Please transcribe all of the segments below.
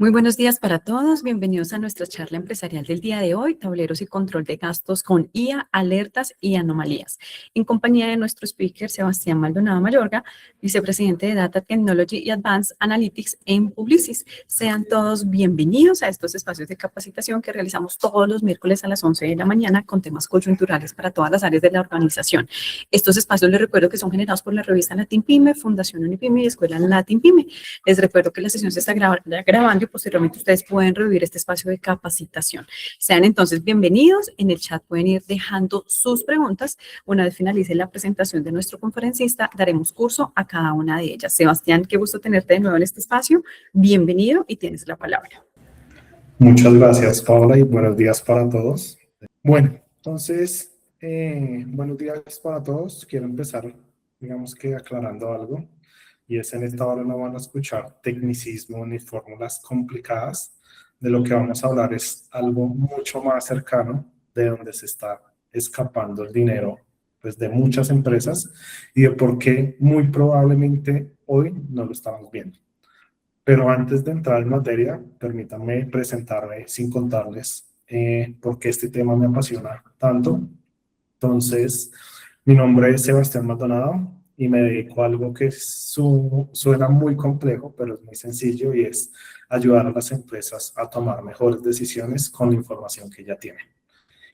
Muy buenos días para todos. Bienvenidos a nuestra charla empresarial del día de hoy, tableros y control de gastos con IA, alertas y anomalías. En compañía de nuestro speaker, Sebastián Maldonado Mayorga, vicepresidente de Data Technology y Advanced Analytics en Publicis. Sean todos bienvenidos a estos espacios de capacitación que realizamos todos los miércoles a las 11 de la mañana con temas coyunturales para todas las áreas de la organización. Estos espacios les recuerdo que son generados por la revista Latin Pyme, Fundación Unipyme y Escuela Latin Pyme. Les recuerdo que la sesión se está grabando y posteriormente ustedes pueden revivir este espacio de capacitación. Sean entonces bienvenidos. En el chat pueden ir dejando sus preguntas. Una vez finalice la presentación de nuestro conferencista, daremos curso a cada una de ellas. Sebastián, qué gusto tenerte de nuevo en este espacio. Bienvenido y tienes la palabra. Muchas gracias, Paola, y buenos días para todos. Bueno, entonces, buenos días para todos. Quiero empezar, digamos que aclarando algo. Y es en esta hora no van a escuchar tecnicismo ni fórmulas complicadas. De lo que vamos a hablar es algo mucho más cercano de donde se está escapando el dinero pues, de muchas empresas y de por qué muy probablemente hoy no lo estamos viendo. Pero antes de entrar en materia, permítanme presentarme sin contarles por qué este tema me apasiona tanto. Entonces, mi nombre es Sebastián Maldonado y me dedico a algo que suena muy complejo, pero es muy sencillo y es ayudar a las empresas a tomar mejores decisiones con la información que ya tienen.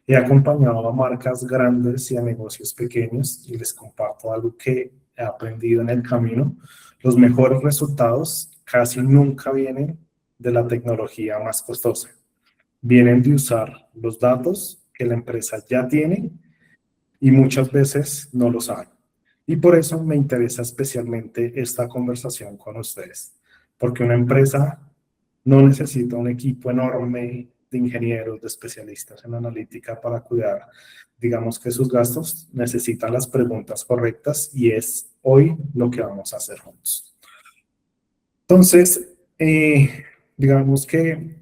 He acompañado a marcas grandes y a negocios pequeños y les comparto algo que he aprendido en el camino. Los mejores resultados casi nunca vienen de la tecnología más costosa. Vienen de usar los datos que la empresa ya tiene y muchas veces no lo saben. Y por eso me interesa especialmente esta conversación con ustedes, porque una empresa no necesita un equipo enorme de ingenieros, de especialistas en analítica para cuidar, digamos que sus gastos, necesitan las preguntas correctas y es hoy lo que vamos a hacer juntos. Entonces, digamos que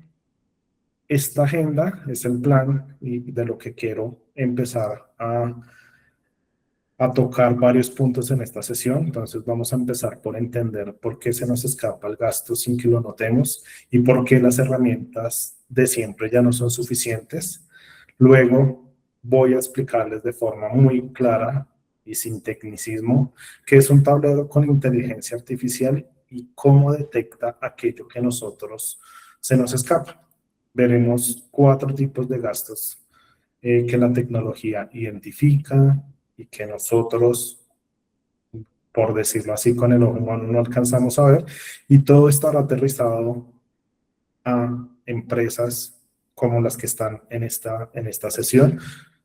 esta agenda es el plan y de lo que quiero empezar a tocar varios puntos en esta sesión. Entonces vamos a empezar por entender por qué se nos escapa el gasto sin que lo notemos y por qué las herramientas de siempre ya no son suficientes. Luego voy a explicarles de forma muy clara y sin tecnicismo qué es un tablero con inteligencia artificial y cómo detecta aquello que nosotros se nos escapa. Veremos 4 tipos de gastos que la tecnología identifica y que nosotros, por decirlo así, con el ojo humano no alcanzamos a ver, y todo estará aterrizado a empresas como las que están en esta sesión,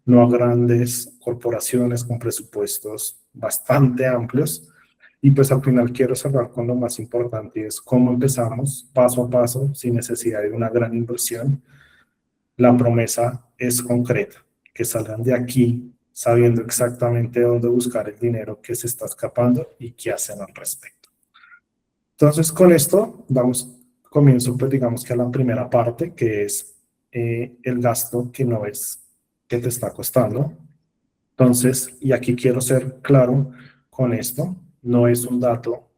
no a grandes corporaciones con presupuestos bastante amplios. Y pues al final quiero cerrar con lo más importante, y es cómo empezamos paso a paso, sin necesidad de una gran inversión. La promesa es concreta, que salgan de aquí sabiendo exactamente dónde buscar el dinero que se está escapando y qué hacen al respecto. Entonces, con esto comienzo, pues digamos que a la primera parte, que es el gasto que no es que te está costando. Entonces, y aquí quiero ser claro con esto, no es un dato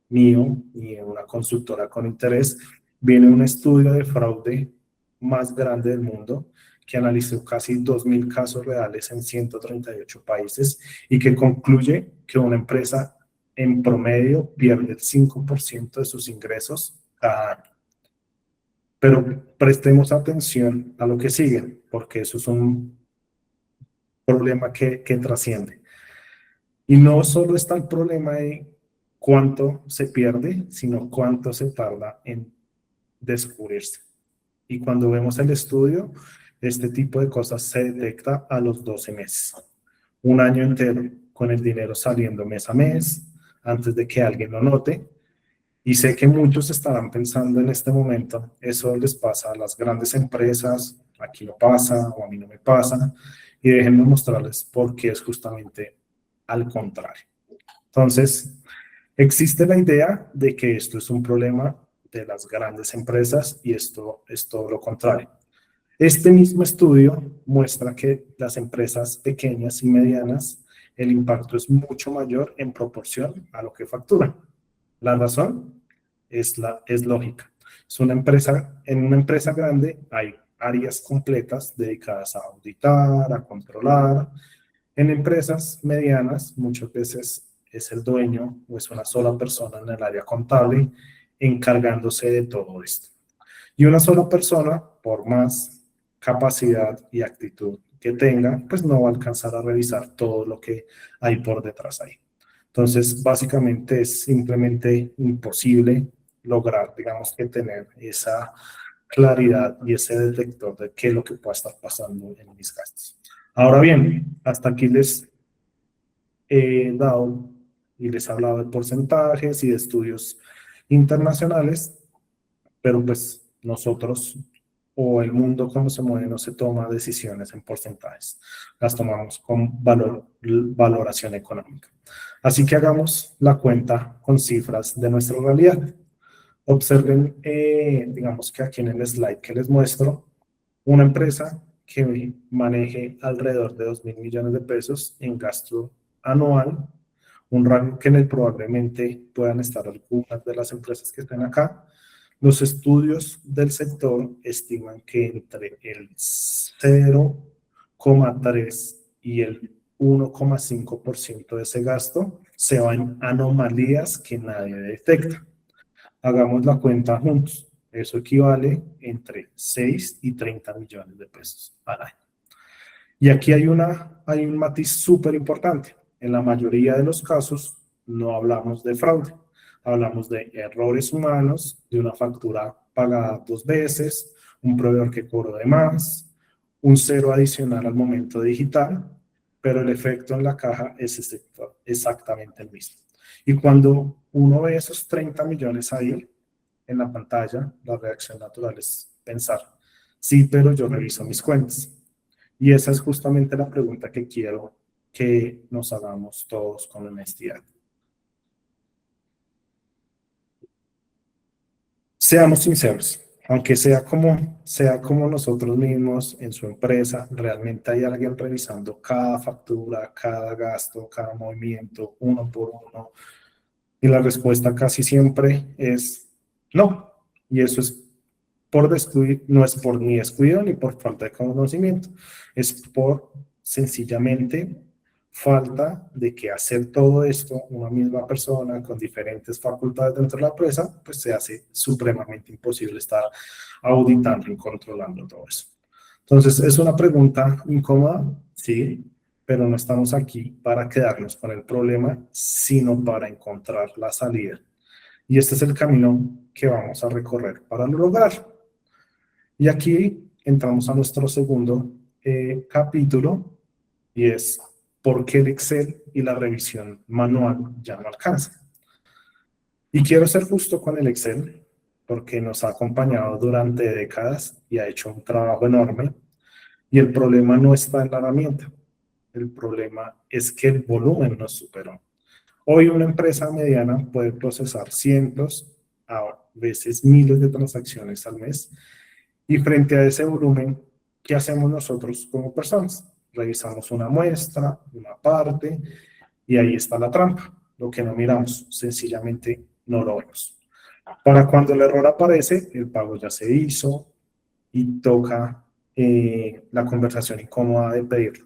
mío ni de una consultora con interés, viene un estudio de fraude más grande del mundo que analizó casi 2.000 casos reales en 138 países y que concluye que una empresa en promedio pierde el 5% de sus ingresos cada año. Pero prestemos atención a lo que sigue, porque eso es un problema que trasciende. Y no solo está el problema de cuánto se pierde, sino cuánto se tarda en descubrirse. Y cuando vemos el estudio, este tipo de cosas se detecta a los 12 meses. Un año entero con el dinero saliendo mes a mes, antes de que alguien lo note. Y sé que muchos estarán pensando en este momento, eso les pasa a las grandes empresas, aquí no pasa o a mí no me pasa. Y déjenme mostrarles por qué es justamente al contrario. Entonces, existe la idea de que esto es un problema de las grandes empresas y esto es todo lo contrario. Este mismo estudio muestra que las empresas pequeñas y medianas, el impacto es mucho mayor en proporción a lo que facturan. La razón es lógica. Es una empresa, en una empresa grande hay áreas completas dedicadas a auditar, a controlar. En empresas medianas, muchas veces es el dueño o es una sola persona en el área contable encargándose de todo esto. Y una sola persona, por más capacidad y actitud que tenga, pues no va a alcanzar a revisar todo lo que hay por detrás ahí. Entonces, básicamente es simplemente imposible lograr, digamos, que tener esa claridad y ese detector de qué es lo que puede estar pasando en mis gastos. Ahora bien, hasta aquí les he dado y les he hablado de porcentajes y de estudios internacionales, pero pues nosotros o el mundo como se mueve no se toma decisiones en porcentajes, las tomamos con valoración económica. Así que hagamos la cuenta con cifras de nuestra realidad. Observen, digamos que aquí en el slide que les muestro, una empresa que maneje alrededor de 2.000 millones de pesos en gasto anual, un rango que en el probablemente puedan estar algunas de las empresas que estén acá. Los estudios del sector estiman que entre el 0,3 y el 1,5% de ese gasto se va en anomalías que nadie detecta. Hagamos la cuenta juntos. Eso equivale entre 6 y 30 millones de pesos al año. Y aquí hay un matiz súper importante. En la mayoría de los casos no hablamos de fraude. Hablamos de errores humanos, de una factura pagada 2 veces, un proveedor que cobró de más, un cero adicional al momento digital, pero el efecto en la caja es exactamente el mismo. Y cuando uno ve esos 30 millones ahí en la pantalla, la reacción natural es pensar, sí, pero yo reviso mis cuentas. Y esa es justamente la pregunta que quiero que nos hagamos todos con honestidad. Seamos sinceros, aunque sea como nosotros mismos en su empresa, realmente hay alguien revisando cada factura, cada gasto, cada movimiento, uno por uno. Y la respuesta casi siempre es no. Y eso es por descuido, no es por ni descuido ni por falta de conocimiento, es por sencillamente falta de que hacer todo esto una misma persona con diferentes facultades dentro de la empresa, pues se hace supremamente imposible estar auditando y controlando todo eso. Entonces, es una pregunta incómoda, sí, pero no estamos aquí para quedarnos con el problema, sino para encontrar la salida. Y este es el camino que vamos a recorrer para lograr. Y aquí entramos a nuestro segundo capítulo y es por qué el Excel y la revisión manual ya no alcanzan. Y quiero ser justo con el Excel porque nos ha acompañado durante décadas y ha hecho un trabajo enorme. Y el problema no está en la herramienta, el problema es que el volumen nos superó. Hoy una empresa mediana puede procesar cientos, a veces miles de transacciones al mes. Y frente a ese volumen, ¿qué hacemos nosotros como personas? Revisamos una muestra, una parte, y ahí está la trampa. Lo que no miramos, sencillamente no lo vemos. Para cuando el error aparece, el pago ya se hizo y toca la conversación incómoda de pedir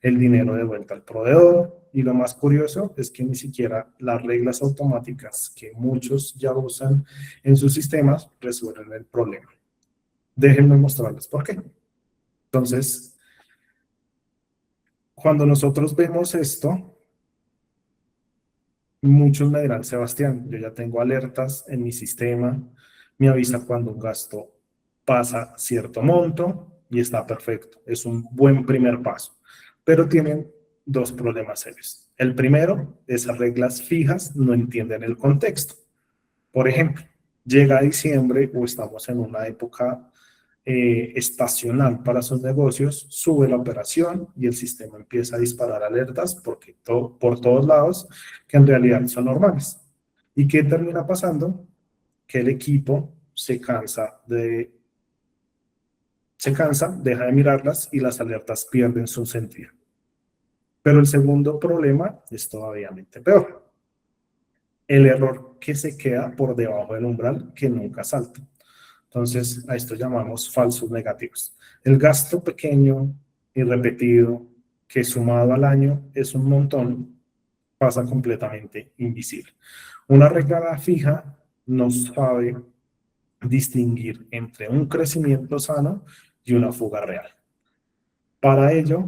el dinero de vuelta al proveedor. Y lo más curioso es que ni siquiera las reglas automáticas que muchos ya usan en sus sistemas resuelven el problema. Déjenme mostrarles por qué. Entonces, cuando nosotros vemos esto, muchos me dirán, Sebastián, yo ya tengo alertas en mi sistema, me avisa cuando un gasto pasa cierto monto y está perfecto. Es un buen primer paso. Pero tienen dos problemas serios. El primero, esas reglas fijas no entienden el contexto. Por ejemplo, llega diciembre o estamos en una época estacional para sus negocios, sube la operación y el sistema empieza a disparar alertas porque por todos lados que en realidad son normales. ¿Y qué termina pasando? Que el equipo se cansa, deja de mirarlas y las alertas pierden su sentido. Pero el segundo problema es todavía peor. El error que se queda por debajo del umbral que nunca salta. Entonces, a esto llamamos falsos negativos. El gasto pequeño y repetido, que sumado al año es un montón, pasa completamente invisible. Una regla fija no sabe distinguir entre un crecimiento sano y una fuga real. Para ello,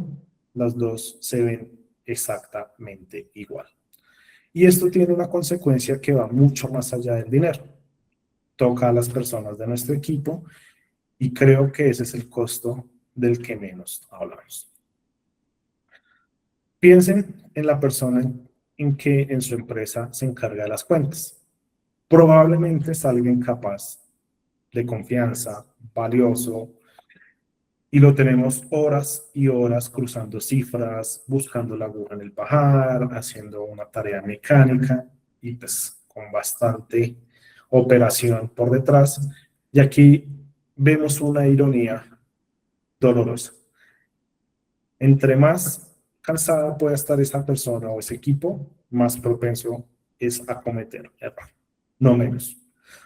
las dos se ven exactamente igual. Y esto tiene una consecuencia que va mucho más allá del dinero. Toca a las personas de nuestro equipo y creo que ese es el costo del que menos hablamos. Piensen en la persona en que en su empresa se encarga de las cuentas. Probablemente es alguien capaz, de confianza, valioso, y lo tenemos horas y horas cruzando cifras, buscando la aguja en el pajar, haciendo una tarea mecánica y pues con bastante operación por detrás. Y aquí vemos una ironía dolorosa. Entre más cansada pueda estar esa persona o ese equipo, más propenso es a cometer error, no menos.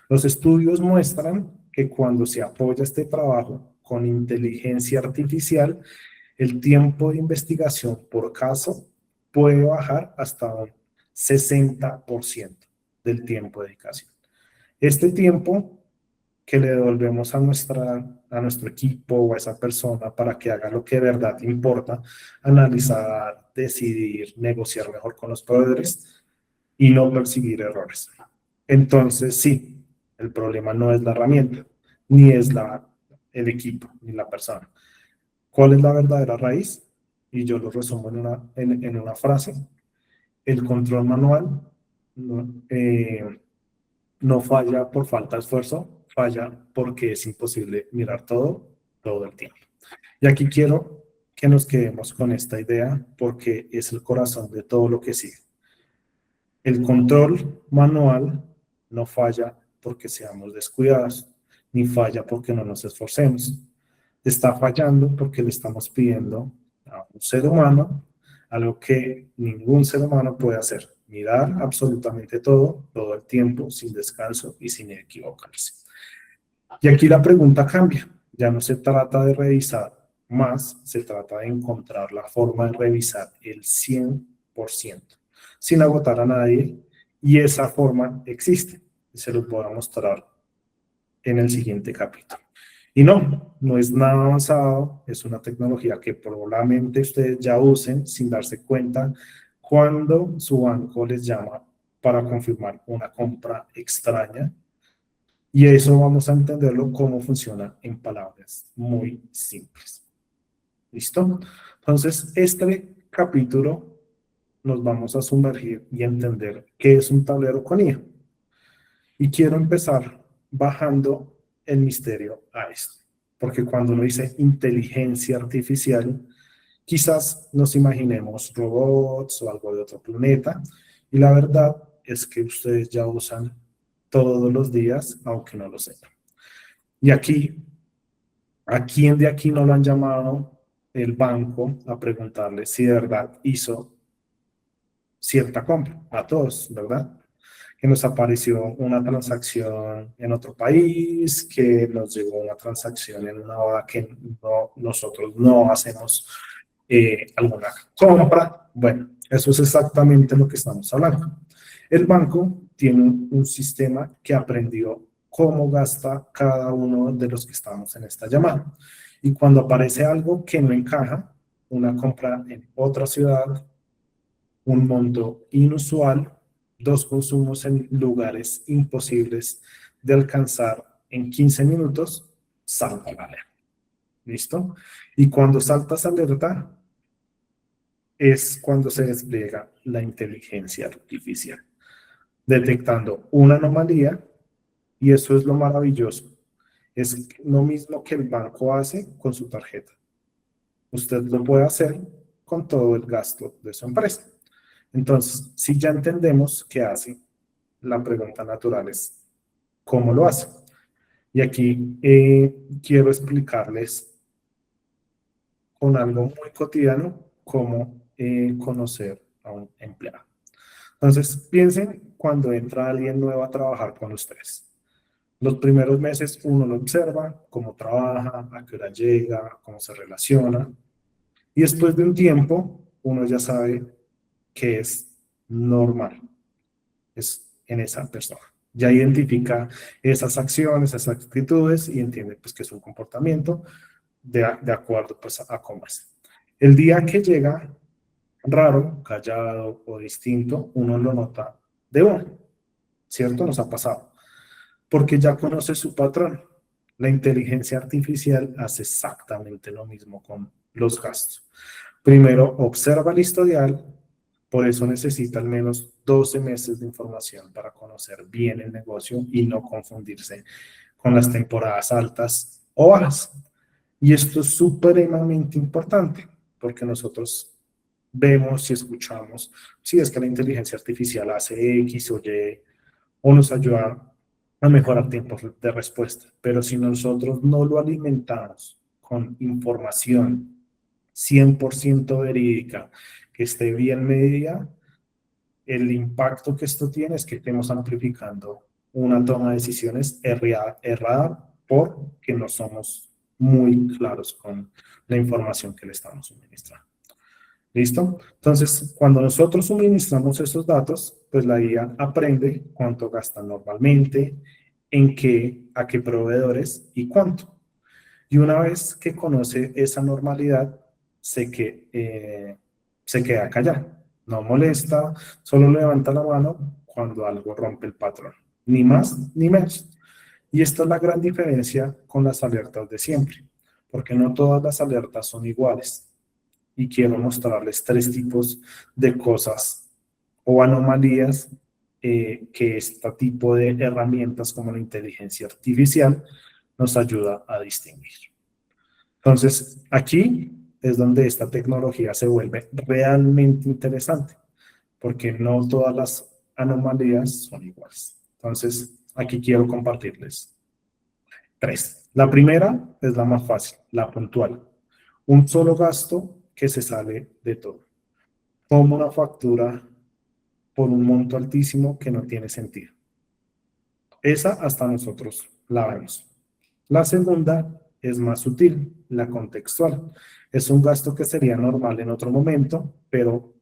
Los estudios muestran que cuando se apoya este trabajo con inteligencia artificial, el tiempo de investigación por caso puede bajar hasta un 60% del tiempo de dedicación. Este tiempo que le devolvemos a nuestro equipo o a esa persona para que haga lo que de verdad importa, analizar, decidir, negociar mejor con los proveedores y no percibir errores. Entonces, sí, el problema no es la herramienta, ni es el equipo, ni la persona. ¿Cuál es la verdadera raíz? Y yo lo resumo en una frase. El control manual no, no falla por falta de esfuerzo, falla porque es imposible mirar todo el tiempo. Y aquí quiero que nos quedemos con esta idea porque es el corazón de todo lo que sigue. El control manual no falla porque seamos descuidados, ni falla porque no nos esforcemos. Está fallando porque le estamos pidiendo a un ser humano algo que ningún ser humano puede hacer. Mirar absolutamente todo el tiempo, sin descanso y sin equivocarse. Y aquí la pregunta cambia. Ya no se trata de revisar más, se trata de encontrar la forma de revisar el 100%, sin agotar a nadie. Y esa forma existe. Y se los voy a mostrar en el siguiente capítulo. Y no es nada avanzado, es una tecnología que probablemente ustedes ya usen sin darse cuenta cuando su banco les llama para confirmar una compra extraña. Y eso vamos a entenderlo cómo funciona en palabras muy simples. ¿Listo? Entonces, este capítulo nos vamos a sumergir y entender qué es un tablero con IA. Y quiero empezar bajando el misterio a esto, porque cuando uno dice inteligencia artificial, quizás nos imaginemos robots o algo de otro planeta, y la verdad es que ustedes ya usan todos los días, aunque no lo sepan. Y aquí, ¿a quién de aquí no lo han llamado el banco a preguntarle si de verdad hizo cierta compra? A todos, ¿verdad? Que nos apareció una transacción en otro país, que nos llegó una transacción en una hora que nosotros no hacemos alguna compra. Bueno, eso es exactamente lo que estamos hablando. El banco tiene un sistema que aprendió cómo gasta cada uno de los que estamos en esta llamada. Y cuando aparece algo que no encaja, una compra en otra ciudad, un monto inusual, dos consumos en lugares imposibles de alcanzar en 15 minutos, salta la alerta. ¿Listo? Y cuando saltas alerta, es cuando se despliega la inteligencia artificial, detectando una anomalía, y eso es lo maravilloso. Es lo mismo que el banco hace con su tarjeta. Usted lo puede hacer con todo el gasto de su empresa. Entonces, si ya entendemos qué hace, la pregunta natural es, ¿cómo lo hace? Y aquí quiero explicarles con algo muy cotidiano cómo conocer a un empleado. Entonces, piensen cuando entra alguien nuevo a trabajar con ustedes. Los primeros meses uno lo observa, cómo trabaja, a qué hora llega, cómo se relaciona. Y después de un tiempo, uno ya sabe que es normal, es en esa persona. Ya identifica esas acciones, esas actitudes y entiende pues, que es un comportamiento de acuerdo pues, a cómo es. El día que llega raro, callado o distinto, uno lo nota de uno, ¿cierto? Nos ha pasado. Porque ya conoce su patrón. La inteligencia artificial hace exactamente lo mismo con los gastos. Primero, observa el historial, por eso necesita al menos 12 meses de información para conocer bien el negocio y no confundirse con las temporadas altas o bajas. Y esto es supremamente importante porque nosotros vemos y escuchamos si es que la inteligencia artificial hace X o Y o nos ayuda a mejorar tiempos de respuesta. Pero si nosotros no lo alimentamos con información 100% verídica, que esté bien medida, el impacto que esto tiene es que estemos amplificando una toma de decisiones errada porque no somos muy claros con la información que le estamos suministrando. ¿Listo? Entonces, cuando nosotros suministramos esos datos, pues la IA aprende cuánto gasta normalmente, en qué, a qué proveedores y cuánto. Y una vez que conoce esa normalidad, se queda callado, no molesta, solo levanta la mano cuando algo rompe el patrón, ni más ni menos. Y esta es la gran diferencia con las alertas de siempre, porque no todas las alertas son iguales. Y quiero mostrarles tres tipos de cosas o anomalías que este tipo de herramientas como la inteligencia artificial nos ayuda a distinguir. Entonces, aquí es donde esta tecnología se vuelve realmente interesante, porque no todas las anomalías son iguales. Entonces, aquí quiero compartirles tres. La primera es la más fácil, la puntual. Un solo gasto que se sale de todo. Como una factura por un monto altísimo que no tiene sentido. Esa hasta nosotros la vemos. La segunda es más sutil, la contextual. Es un gasto que sería normal en otro momento, pero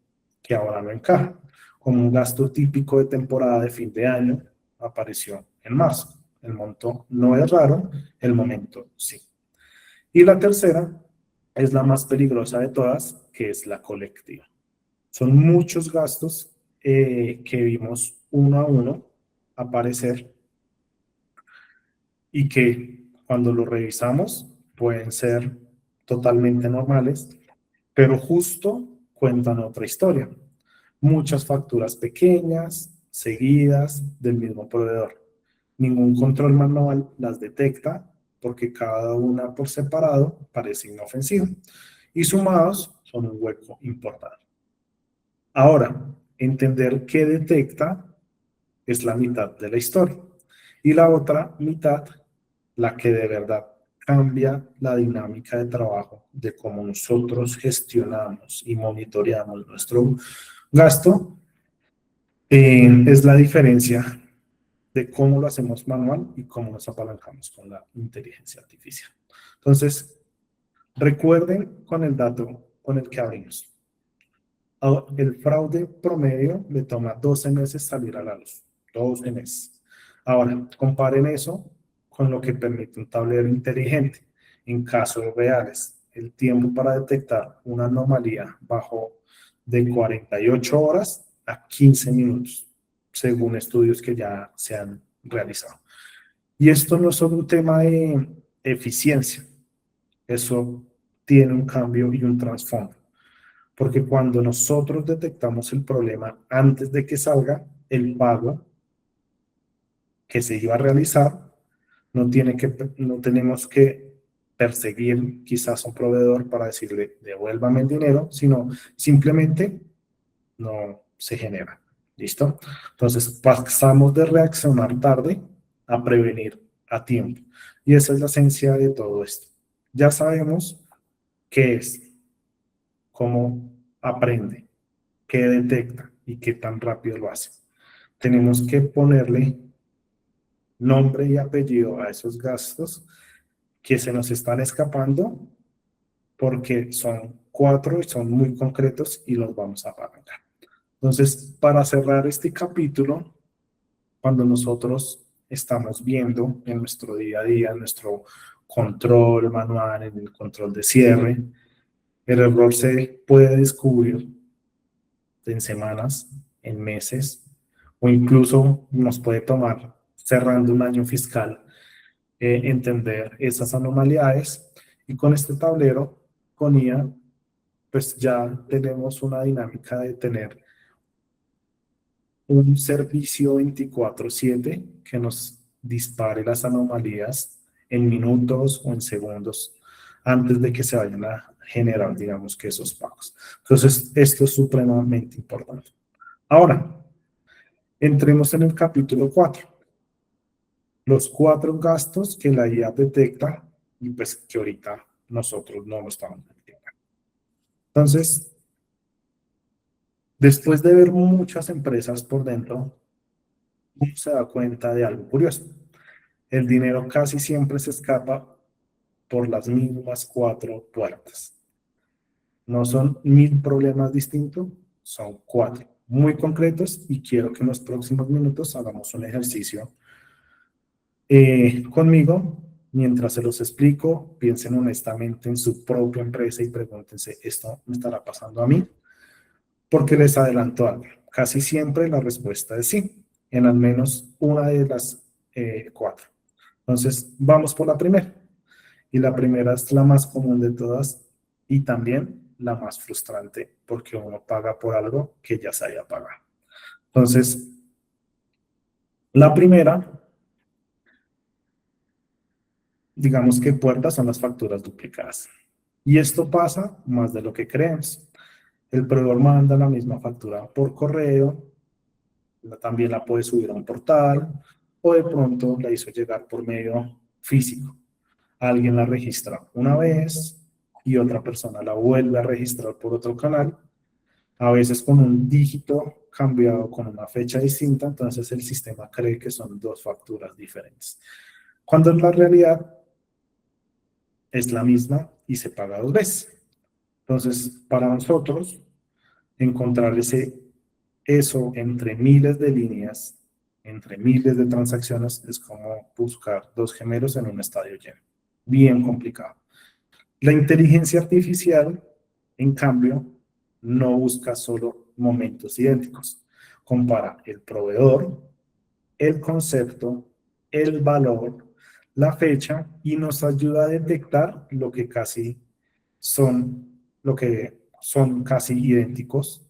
que ahora no encaja. Como un gasto típico de temporada de fin de año, apareció en marzo. El monto no es raro, el momento sí. Y la tercera es la más peligrosa de todas, que es la colectiva. Son muchos gastos que vimos uno a uno aparecer y que cuando lo revisamos pueden ser totalmente normales, pero justo cuentan otra historia. Muchas facturas pequeñas, seguidas del mismo proveedor. Ningún control manual las detecta porque cada una por separado parece inofensiva y sumados son un hueco importante. Ahora, entender qué detecta es la mitad de la historia. Y la otra mitad, la que de verdad cambia la dinámica de trabajo, de cómo nosotros gestionamos y monitoreamos nuestro gasto, es la diferencia de cómo lo hacemos manual y cómo nos apalancamos con la inteligencia artificial. Entonces, recuerden con el dato con el que abrimos. El fraude promedio le toma 12 meses salir a la luz. 12 meses. Ahora, comparen eso con lo que permite un tablero inteligente. En casos reales, el tiempo para detectar una anomalía bajó de 48 horas a 15 minutos, según estudios que ya se han realizado. Y esto no es solo un tema de eficiencia, eso tiene un cambio y un trasfondo. Porque cuando nosotros detectamos el problema antes de que salga, el pago que se iba a realizar, no tenemos que perseguir quizás a un proveedor para decirle devuélvame el dinero, sino simplemente no se genera. ¿Listo? Entonces pasamos de reaccionar tarde a prevenir a tiempo. Y esa es la esencia de todo esto. Ya sabemos qué es, cómo aprende, qué detecta y qué tan rápido lo hace. Tenemos que ponerle nombre y apellido a esos gastos que se nos están escapando porque son 4 y son muy concretos y los vamos a pagar. Entonces, para cerrar este capítulo, cuando nosotros estamos viendo en nuestro día a día, en nuestro control manual, en el control de cierre, el error se puede descubrir en semanas, en meses, o incluso nos puede tomar cerrando un año fiscal entender esas anomalías. Y con este tablero, con IA, pues ya tenemos una dinámica de tener un servicio 24/7 que nos dispare las anomalías en minutos o en segundos antes de que se vayan a generar, digamos, que esos pagos. Entonces, esto es supremamente importante. Ahora, entremos en el capítulo 4. Los 4 gastos que la IA detecta y pues que ahorita nosotros no lo estamos detectando. Entonces, después de ver muchas empresas por dentro, uno se da cuenta de algo curioso. El dinero casi siempre se escapa por las mismas 4 puertas. No son 1000 problemas distintos, son 4 muy concretos y quiero que en los próximos minutos hagamos un ejercicio conmigo. Mientras se los explico, piensen honestamente en su propia empresa y pregúntense, ¿esto me estará pasando a mí? Porque les adelanto algo. Casi siempre la respuesta es sí, en al menos una de las 4. Entonces, vamos por la primera. Y la primera es la más común de todas y también la más frustrante porque uno paga por algo que ya se haya pagado. Entonces, la primera, digamos que puertas son las facturas duplicadas. Y esto pasa más de lo que creemos. El proveedor manda la misma factura por correo, también la puede subir a un portal o de pronto la hizo llegar por medio físico. Alguien la registra una vez y otra persona la vuelve a registrar por otro canal, a veces con un dígito cambiado con una fecha distinta, entonces el sistema cree que son 2 facturas diferentes. Cuando en la realidad es la misma y se paga 2 veces. Entonces, para nosotros, encontrar eso entre miles de líneas, entre miles de transacciones, es como buscar 2 gemelos en un estadio lleno. Bien complicado. La inteligencia artificial, en cambio, no busca solo momentos idénticos. Compara el proveedor, el concepto, el valor, la fecha y nos ayuda a detectar lo que son casi idénticos,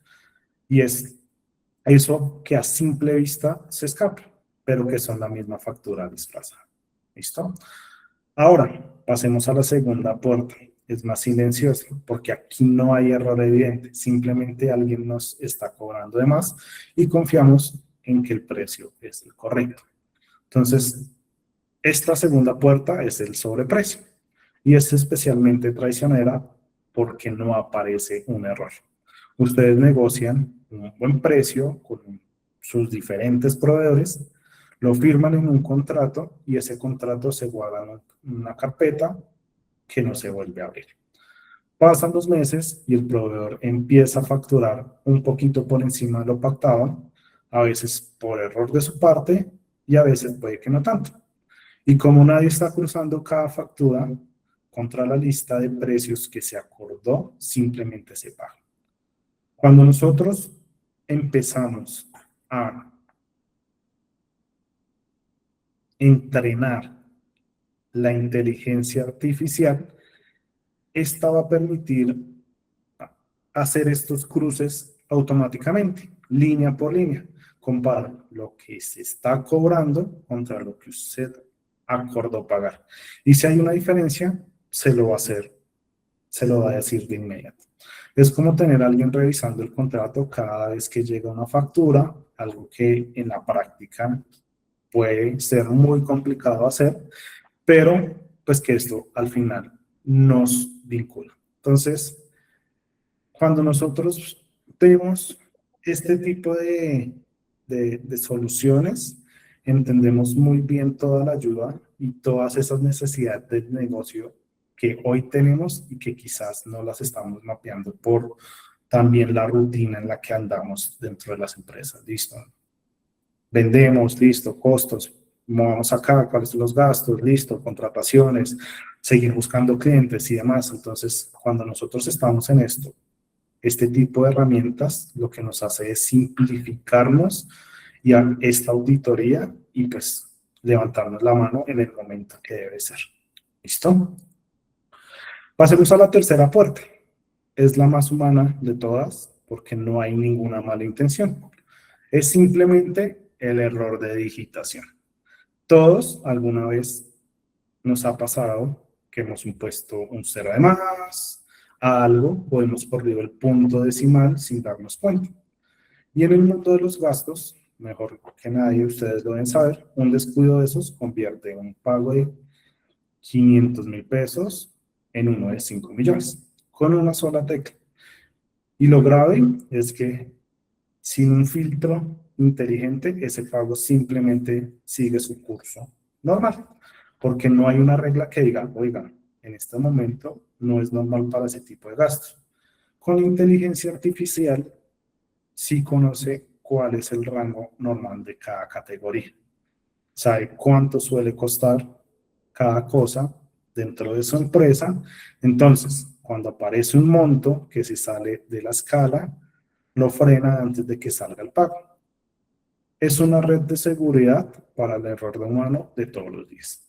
y es eso que a simple vista se escapa, pero que son la misma factura disfrazada. ¿Listo? Ahora, pasemos a la segunda puerta. Es más silenciosa porque aquí no hay error evidente, simplemente alguien nos está cobrando de más y confiamos en que el precio es el correcto. Entonces, esta segunda puerta es el sobreprecio y es especialmente traicionera porque no aparece un error. Ustedes negocian un buen precio con sus diferentes proveedores, lo firman en un contrato y ese contrato se guarda en una carpeta que no se vuelve a abrir. Pasan los meses y el proveedor empieza a facturar un poquito por encima de lo pactado, a veces por error de su parte y a veces puede que no tanto. Y como nadie está cruzando cada factura contra la lista de precios que se acordó, simplemente se paga. Cuando nosotros empezamos a entrenar la inteligencia artificial, esta va a permitir hacer estos cruces automáticamente, línea por línea. Compara lo que se está cobrando contra lo que usted acordó pagar. Y si hay una diferencia, se lo va a hacer, se lo va a decir de inmediato. Es como tener a alguien revisando el contrato cada vez que llega una factura, algo que en la práctica puede ser muy complicado hacer, pero pues que esto al final nos vincula. Entonces, cuando nosotros tenemos este tipo de soluciones, entendemos muy bien toda la ayuda y todas esas necesidades del negocio que hoy tenemos y que quizás no las estamos mapeando por también la rutina en la que andamos dentro de las empresas. Listo. Vendemos, listo, costos, movamos acá, cuáles son los gastos, listo, contrataciones, seguir buscando clientes y demás. Entonces, cuando nosotros estamos en esto, este tipo de herramientas lo que nos hace es simplificarnos y a esta auditoría y pues levantarnos la mano en el momento que debe ser. ¿Listo? Pasemos a la tercera puerta. Es la más humana de todas porque no hay ninguna mala intención. Es simplemente el error de digitación. Todos alguna vez nos ha pasado que hemos impuesto un cero de más a algo o hemos perdido el punto decimal sin darnos cuenta. Y en el mundo de los gastos, mejor que nadie, ustedes lo deben saber, un descuido de esos convierte un pago de 500.000 pesos en uno de 5 millones, con una sola tecla. Y lo grave es que sin un filtro inteligente, ese pago simplemente sigue su curso normal, porque no hay una regla que diga, oigan, en este momento no es normal para ese tipo de gastos. Con inteligencia artificial, sí conoce cuál es el rango normal de cada categoría. Sabe cuánto suele costar cada cosa dentro de su empresa. Entonces, cuando aparece un monto que se sale de la escala, lo frena antes de que salga el pago. Es una red de seguridad para el error de humano de todos los días.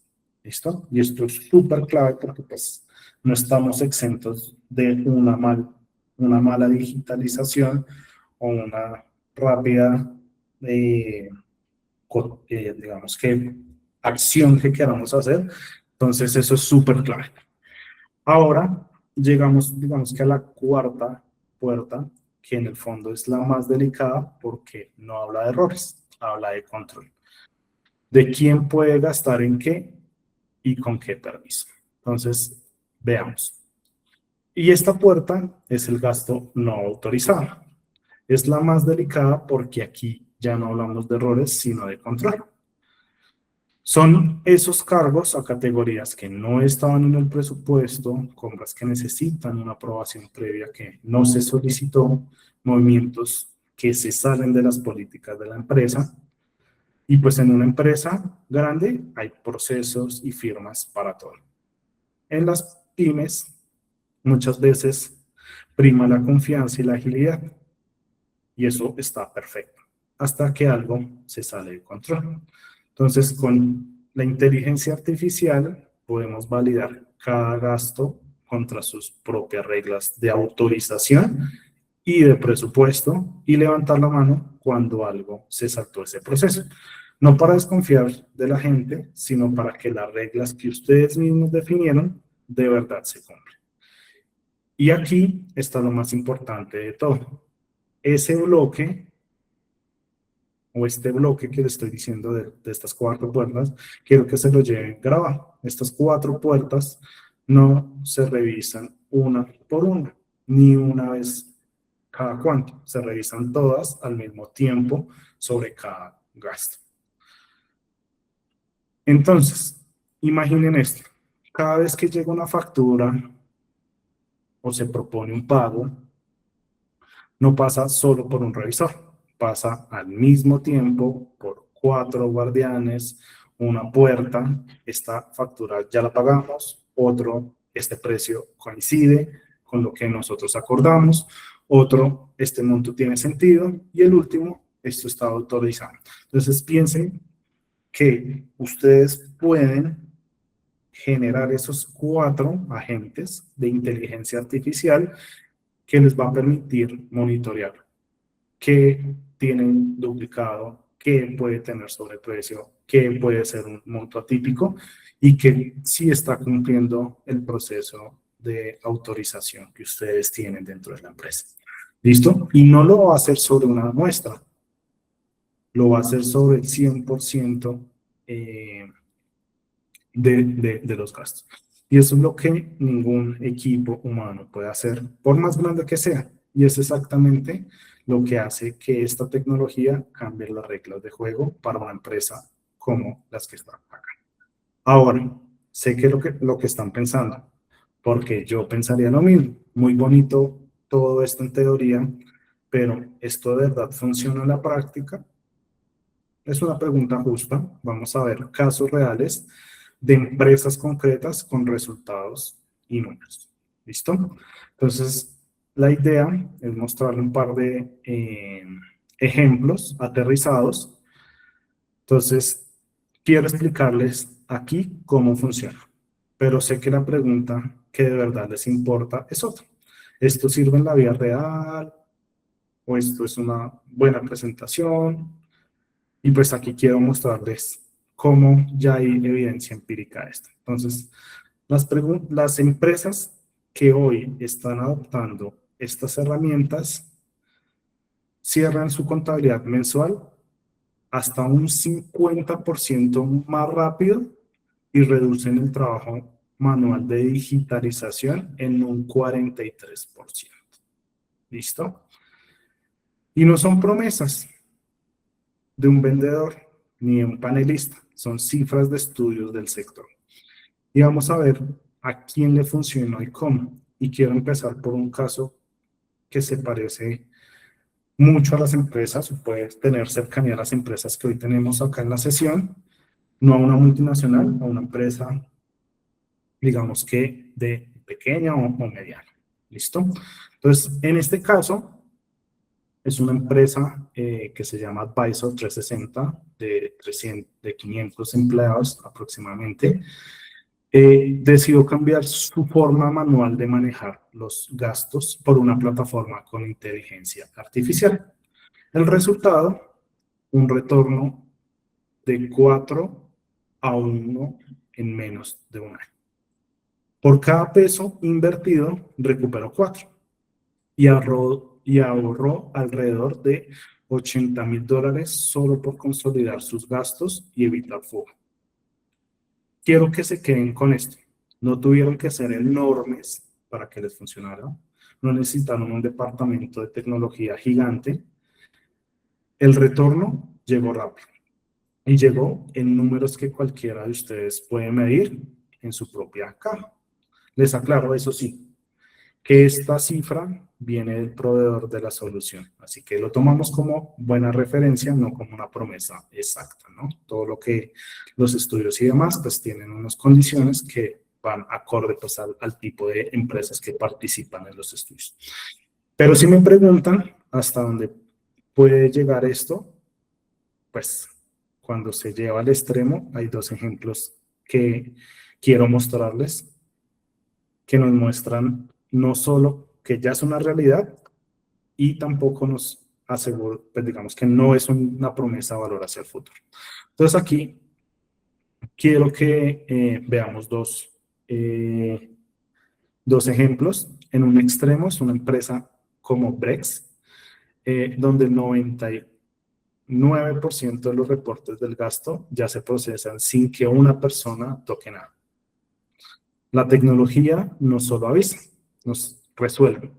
¿Listo? Y esto es súper clave porque pues no estamos exentos de una mala digitalización o una rápida, digamos que, acción que queramos hacer. Entonces, eso es súper clave. Ahora, llegamos, digamos que a la cuarta puerta, que en el fondo es la más delicada porque no habla de errores, habla de control. De quién puede gastar en qué y con qué permiso. Entonces, veamos. Y esta puerta es el gasto no autorizado. Es la más delicada porque aquí ya no hablamos de errores, sino de control. Son esos cargos a categorías que no estaban en el presupuesto, compras que necesitan una aprobación previa que no se solicitó, movimientos que se salen de las políticas de la empresa. Y pues en una empresa grande hay procesos y firmas para todo. En las pymes muchas veces prima la confianza y la agilidad. Y eso está perfecto, hasta que algo se sale de control. Entonces, con la inteligencia artificial podemos validar cada gasto contra sus propias reglas de autorización y de presupuesto y levantar la mano cuando algo se saltó ese proceso. No para desconfiar de la gente, sino para que las reglas que ustedes mismos definieron de verdad se cumplan. Y aquí está lo más importante de todo. Ese bloque o este bloque que le estoy diciendo de estas 4 puertas, quiero que se lo lleven grabado. Estas 4 puertas no se revisan una por una, ni una vez cada cuánto. Se revisan todas al mismo tiempo sobre cada gasto. Entonces, imaginen esto. Cada vez que llega una factura o se propone un pago, no pasa solo por un revisor, pasa al mismo tiempo por 4 guardianes, una puerta, esta factura ya la pagamos, este precio coincide con lo que nosotros acordamos, otro, este monto tiene sentido, y el último, esto está autorizado. Entonces piensen que ustedes pueden generar esos 4 agentes de inteligencia artificial que les va a permitir monitorear qué tienen duplicado, qué puede tener sobreprecio, qué puede ser un monto atípico y que sí está cumpliendo el proceso de autorización que ustedes tienen dentro de la empresa. ¿Listo? Y no lo va a hacer sobre una muestra, lo va a hacer sobre el 100% de los gastos. Y eso es lo que ningún equipo humano puede hacer, por más grande que sea. Y es exactamente lo que hace que esta tecnología cambie las reglas de juego para una empresa como las que están acá. Ahora, sé que lo que están pensando, porque yo pensaría lo mismo. Muy bonito todo esto en teoría, pero ¿esto de verdad funciona en la práctica? Es una pregunta justa. Vamos a ver casos reales de empresas concretas con resultados y números. ¿Listo? Entonces, la idea es mostrarle un par de ejemplos aterrizados. Entonces, quiero explicarles aquí cómo funciona, pero sé que la pregunta que de verdad les importa es otra. ¿Esto sirve en la vida real? ¿O esto es una buena presentación? Y pues aquí quiero mostrarles cómo ya hay evidencia empírica de esto. Entonces, las empresas que hoy están adoptando estas herramientas cierran su contabilidad mensual hasta un 50% más rápido y reducen el trabajo manual de digitalización en un 43%. ¿Listo? Y no son promesas de un vendedor ni de un panelista, son cifras de estudios del sector. Y vamos a ver a quién le funcionó y cómo. Y quiero empezar por un caso que se parece mucho a las empresas, o puede tener cercanía a las empresas que hoy tenemos acá en la sesión, no a una multinacional, a una empresa, digamos que de pequeña o mediana. ¿Listo? Entonces, en este caso, es una empresa que se llama Advisor 360, de 500 empleados aproximadamente. Decidió cambiar su forma manual de manejar los gastos por una plataforma con inteligencia artificial. El resultado, un retorno de 4 a 1 en menos de un año. Por cada peso invertido, recuperó 4 y ahorró alrededor de $80,000 solo por consolidar sus gastos y evitar fuga. Quiero que se queden con esto. No tuvieron que ser enormes para que les funcionara. No necesitaron un departamento de tecnología gigante. El retorno llegó rápido y llegó en números que cualquiera de ustedes puede medir en su propia caja. Les aclaro, eso sí, que esta cifra viene del proveedor de la solución. Así que lo tomamos como buena referencia, no como una promesa exacta, ¿no? Todo lo que los estudios y demás, pues tienen unas condiciones que van acorde pues, al tipo de empresas que participan en los estudios. Pero si me preguntan hasta dónde puede llegar esto, pues cuando se lleva al extremo, hay dos ejemplos que quiero mostrarles, que nos muestran no solo que ya es una realidad y tampoco nos asegura, pues digamos que no es una promesa de valor hacia el futuro. Entonces aquí quiero que veamos dos ejemplos. En un extremo es una empresa como Brex, donde el 99% de los reportes del gasto ya se procesan sin que una persona toque nada. La tecnología no solo avisa, nos resuelve.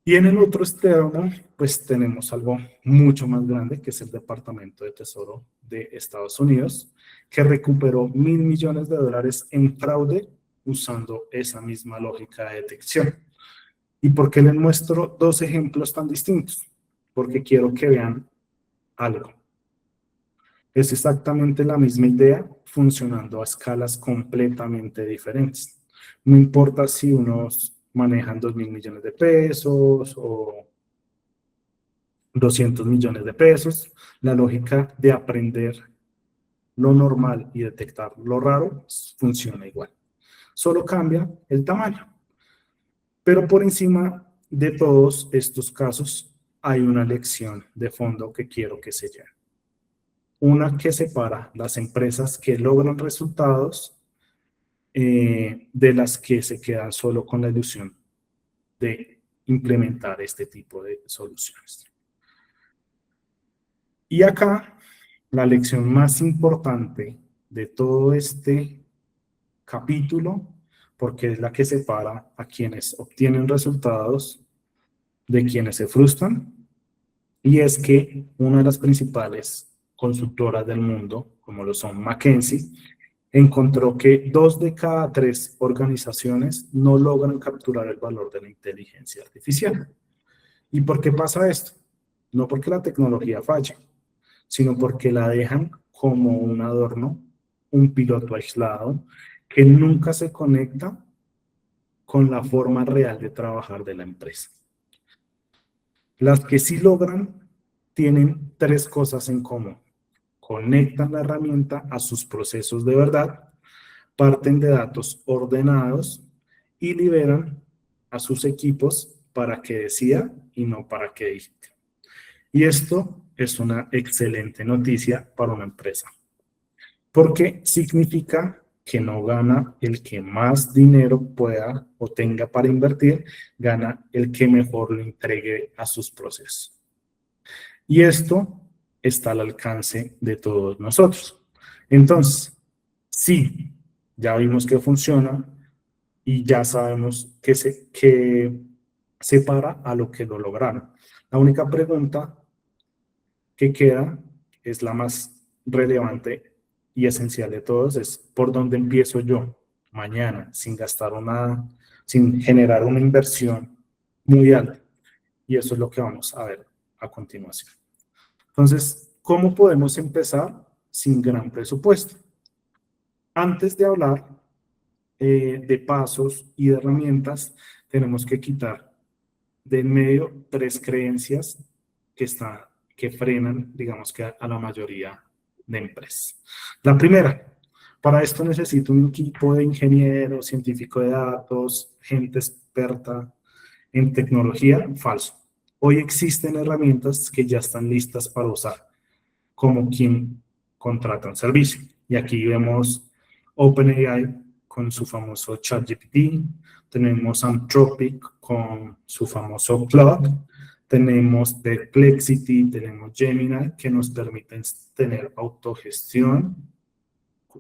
Y en el otro extremo, pues tenemos algo mucho más grande, que es el Departamento de Tesoro de Estados Unidos, que recuperó $1.000 millones en fraude usando esa misma lógica de detección. ¿Y por qué les muestro dos ejemplos tan distintos? Porque quiero que vean algo. Es exactamente la misma idea funcionando a escalas completamente diferentes. No importa si unos manejan 2.000 millones de pesos o 200 millones de pesos, la lógica de aprender lo normal y detectar lo raro funciona igual. Solo cambia el tamaño. Pero por encima de todos estos casos hay una lección de fondo que quiero que se lleve. Una que separa las empresas que logran resultados de las que se quedan solo con la ilusión de implementar este tipo de soluciones. Y acá, la lección más importante de todo este capítulo, porque es la que separa a quienes obtienen resultados de quienes se frustran, y es que una de las principales consultoras del mundo, como lo son McKinsey, encontró que 2 de cada 3 organizaciones no logran capturar el valor de la inteligencia artificial. ¿Y por qué pasa esto? No porque la tecnología falle, sino porque la dejan como un adorno, un piloto aislado, que nunca se conecta con la forma real de trabajar de la empresa. Las que sí logran tienen 3 cosas en común. Conectan la herramienta a sus procesos de verdad, parten de datos ordenados y liberan a sus equipos para que decida y no para que digite. Y esto es una excelente noticia para una empresa, porque significa que no gana el que más dinero pueda o tenga para invertir, gana el que mejor lo entregue a sus procesos. Y esto está al alcance de todos nosotros. Entonces, sí, ya vimos que funciona y ya sabemos que separa a lo que lo lograron. La única pregunta que queda es la más relevante y esencial de todos, es ¿por dónde empiezo yo mañana sin generar una inversión muy alta? Y eso es lo que vamos a ver a continuación. Entonces, ¿cómo podemos empezar sin gran presupuesto? Antes de hablar de pasos y de herramientas, tenemos que quitar de en medio 3 creencias que frenan, digamos que a la mayoría de empresas. La primera, para esto necesito un equipo de ingenieros, científico de datos, gente experta en tecnología. Falso. Hoy existen herramientas que ya están listas para usar, como quien contrata un servicio. Y aquí vemos OpenAI con su famoso ChatGPT, tenemos Anthropic con su famoso Claude, tenemos Perplexity, tenemos Gemini, que nos permiten tener autogestión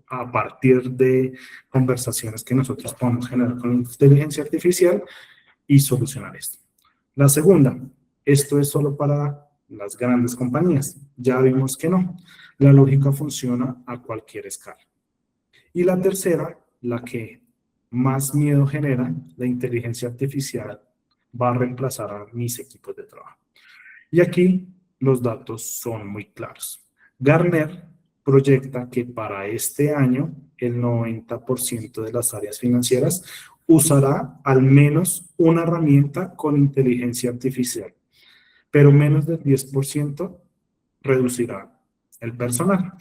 a partir de conversaciones que nosotros podemos generar con inteligencia artificial y solucionar esto. La segunda, esto es solo para las grandes compañías. Ya vimos que no. La lógica funciona a cualquier escala. Y la tercera, la que más miedo genera, la inteligencia artificial va a reemplazar a mis equipos de trabajo. Y aquí los datos son muy claros. Gartner proyecta que para este año el 90% de las áreas financieras usará al menos una herramienta con inteligencia artificial, pero menos del 10% reducirá el personal.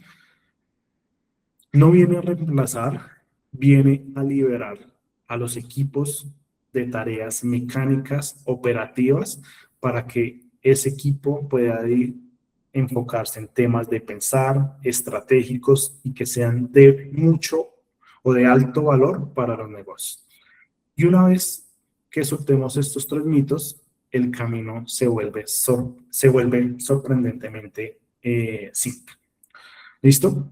No viene a reemplazar, viene a liberar a los equipos de tareas mecánicas, operativas, para que ese equipo pueda enfocarse en temas de pensar, estratégicos y que sean de mucho o de alto valor para los negocios. Y una vez que soltemos estos 3 mitos, el camino se vuelve sorprendentemente simple. ¿Listo?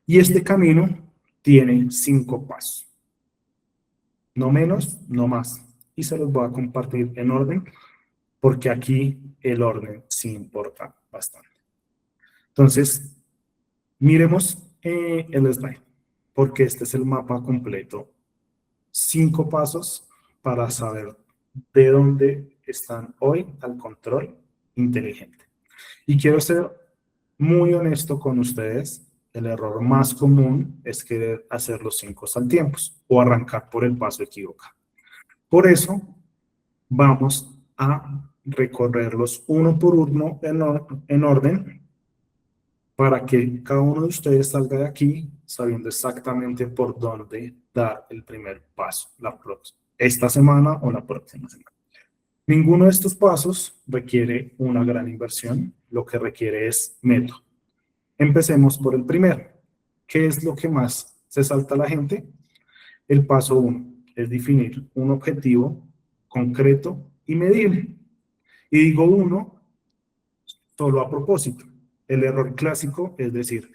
Y este camino tiene 5 pasos. No menos, no más. Y se los voy a compartir en orden, porque aquí el orden sí importa bastante. Entonces, miremos el slide, porque este es el mapa completo. 5 pasos para saber de dónde están hoy al control inteligente. Y quiero ser muy honesto con ustedes. El error más común es querer hacer los 5 al tiempo o arrancar por el paso equivocado. Por eso, vamos a recorrerlos uno por uno en orden para que cada uno de ustedes salga de aquí sabiendo exactamente por dónde dar el primer paso, esta semana o la próxima semana. Ninguno de estos pasos requiere una gran inversión, lo que requiere es método. Empecemos por el primero. ¿Qué es lo que más se salta a la gente? El paso 1 es definir un objetivo concreto y medible. Y digo 1 solo a propósito. El error clásico es decir,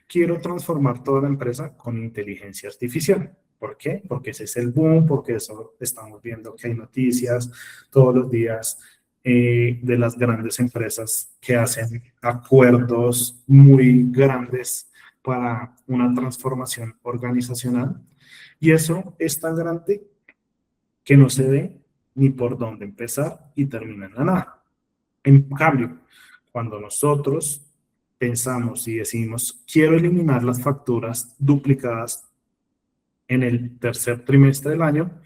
quiero transformar toda la empresa con inteligencia artificial. ¿Por qué? Porque ese es el boom, porque eso estamos viendo que hay noticias todos los días de las grandes empresas que hacen acuerdos muy grandes para una transformación organizacional. Y eso es tan grande que no se ve ni por dónde empezar y termina en la nada. En cambio, cuando nosotros pensamos y decimos, quiero eliminar las facturas duplicadas en el tercer trimestre del año,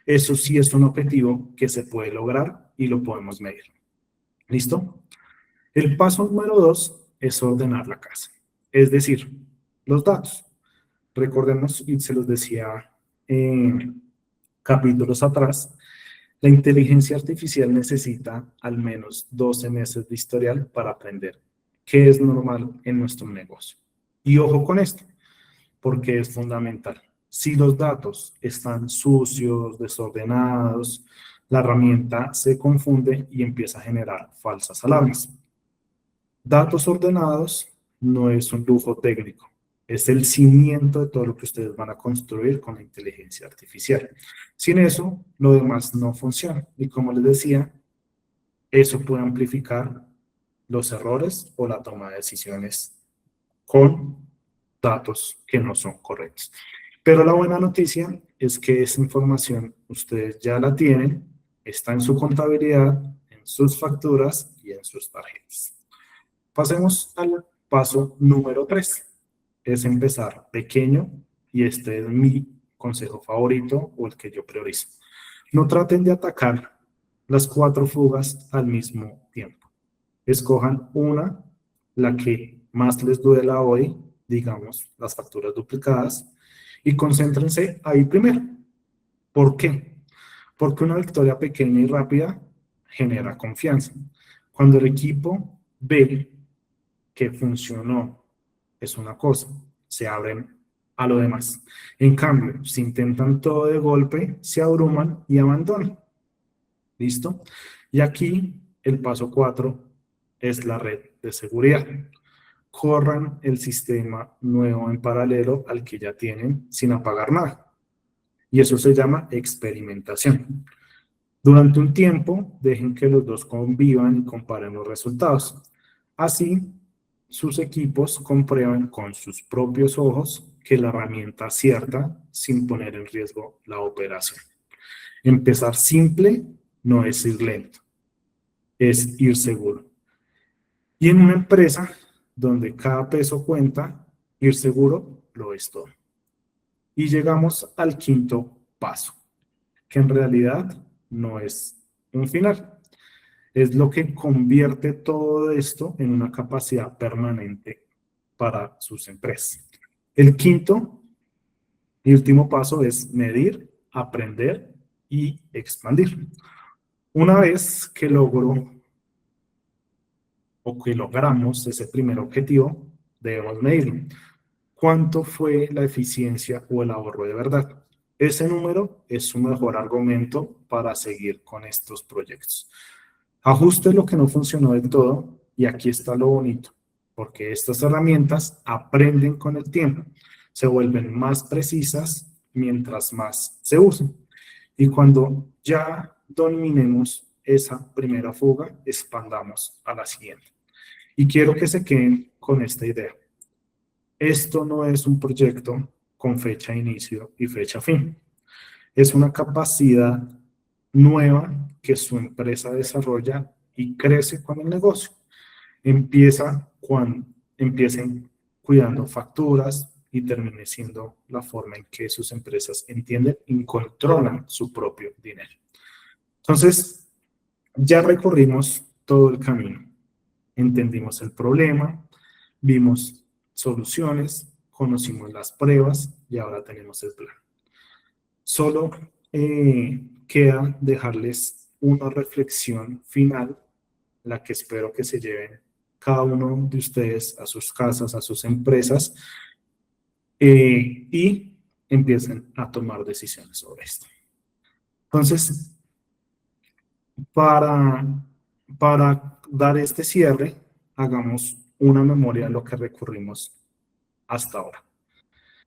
eso sí es un objetivo que se puede lograr y lo podemos medir. ¿Listo? El paso número 2 es ordenar la casa, es decir, los datos. Recordemos, y se los decía en capítulos atrás, la inteligencia artificial necesita al menos 12 meses de historial para aprender qué es normal en nuestro negocio. Y ojo con esto, porque es fundamental. Si los datos están sucios, desordenados, la herramienta se confunde y empieza a generar falsas alarmas. Datos ordenados no es un lujo técnico, es el cimiento de todo lo que ustedes van a construir con la inteligencia artificial. Sin eso, lo demás no funciona. Y como les decía, eso puede amplificar los errores o la toma de decisiones con datos que no son correctos. Pero la buena noticia es que esa información ustedes ya la tienen, está en su contabilidad, en sus facturas y en sus tarjetas. Pasemos al paso número 3. Es empezar pequeño y este es mi consejo favorito o el que yo priorizo. No traten de atacar las 4 fugas al mismo tiempo. Escojan una, la que más les duela hoy, digamos, las facturas duplicadas, y concéntrense ahí primero. ¿Por qué? Porque una victoria pequeña y rápida genera confianza. Cuando el equipo ve que funcionó es una cosa, se abren a lo demás. En cambio, si intentan todo de golpe, se abruman y abandonan. ¿Listo? Y aquí el paso 4 es la red de seguridad. Corran el sistema nuevo en paralelo al que ya tienen sin apagar nada. Y eso se llama experimentación. Durante un tiempo, dejen que los dos convivan y comparen los resultados. Así, sus equipos comprueban con sus propios ojos que la herramienta acierta sin poner en riesgo la operación. Empezar simple no es ir lento, es ir seguro. Y en una empresa donde cada peso cuenta, ir seguro lo es todo. Y llegamos al quinto paso, que en realidad no es un final. Es lo que convierte todo esto en una capacidad permanente para sus empresas. El quinto y último paso es medir, aprender y expandir. Una vez que logro o que logramos ese primer objetivo, debemos medirlo. ¿Cuánto fue la eficiencia o el ahorro de verdad? Ese número es su mejor argumento para seguir con estos proyectos. Ajuste lo que no funcionó del todo y aquí está lo bonito, porque estas herramientas aprenden con el tiempo, se vuelven más precisas mientras más se usen. Y cuando ya dominemos esa primera fuga, expandamos a la siguiente. Y quiero que se queden con esta idea. Esto no es un proyecto con fecha de inicio y fecha fin. Es una capacidad nueva que su empresa desarrolla y crece con el negocio. Empieza cuando empiecen cuidando facturas y termine siendo la forma en que sus empresas entienden y controlan su propio dinero. Entonces, ya recorrimos todo el camino. Entendimos el problema, vimos soluciones, conocimos las pruebas y ahora tenemos el plan. Solo queda dejarles una reflexión final, la que espero que se lleven cada uno de ustedes a sus casas, a sus empresas, y empiecen a tomar decisiones sobre esto. Entonces, para dar este cierre, hagamos una memoria de lo que recurrimos hasta ahora.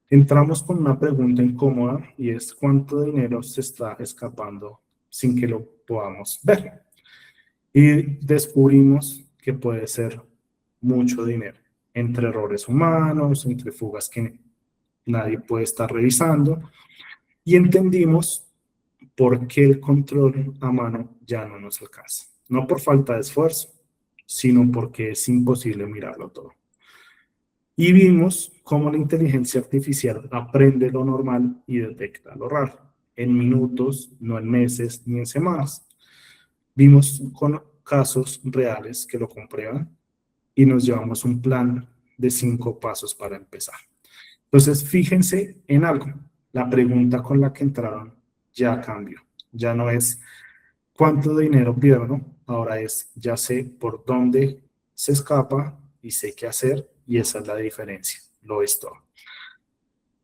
Entramos con una pregunta incómoda y es ¿cuánto dinero se está escapando sin que lo podamos ver? Y descubrimos que puede ser mucho dinero, entre errores humanos, entre fugas que nadie puede estar revisando, y entendimos por qué el control a mano ya no nos alcanza. No por falta de esfuerzo, sino porque es imposible mirarlo todo. Y vimos cómo la inteligencia artificial aprende lo normal y detecta lo raro, en minutos, no en meses ni en semanas. Vimos con casos reales que lo comprueban y nos llevamos un plan de 5 pasos para empezar. Entonces, fíjense en algo. La pregunta con la que entraron ya cambió. Ya no es cuánto dinero pierdo, ahora es ya sé por dónde se escapa y sé qué hacer y esa es la diferencia. Lo es todo.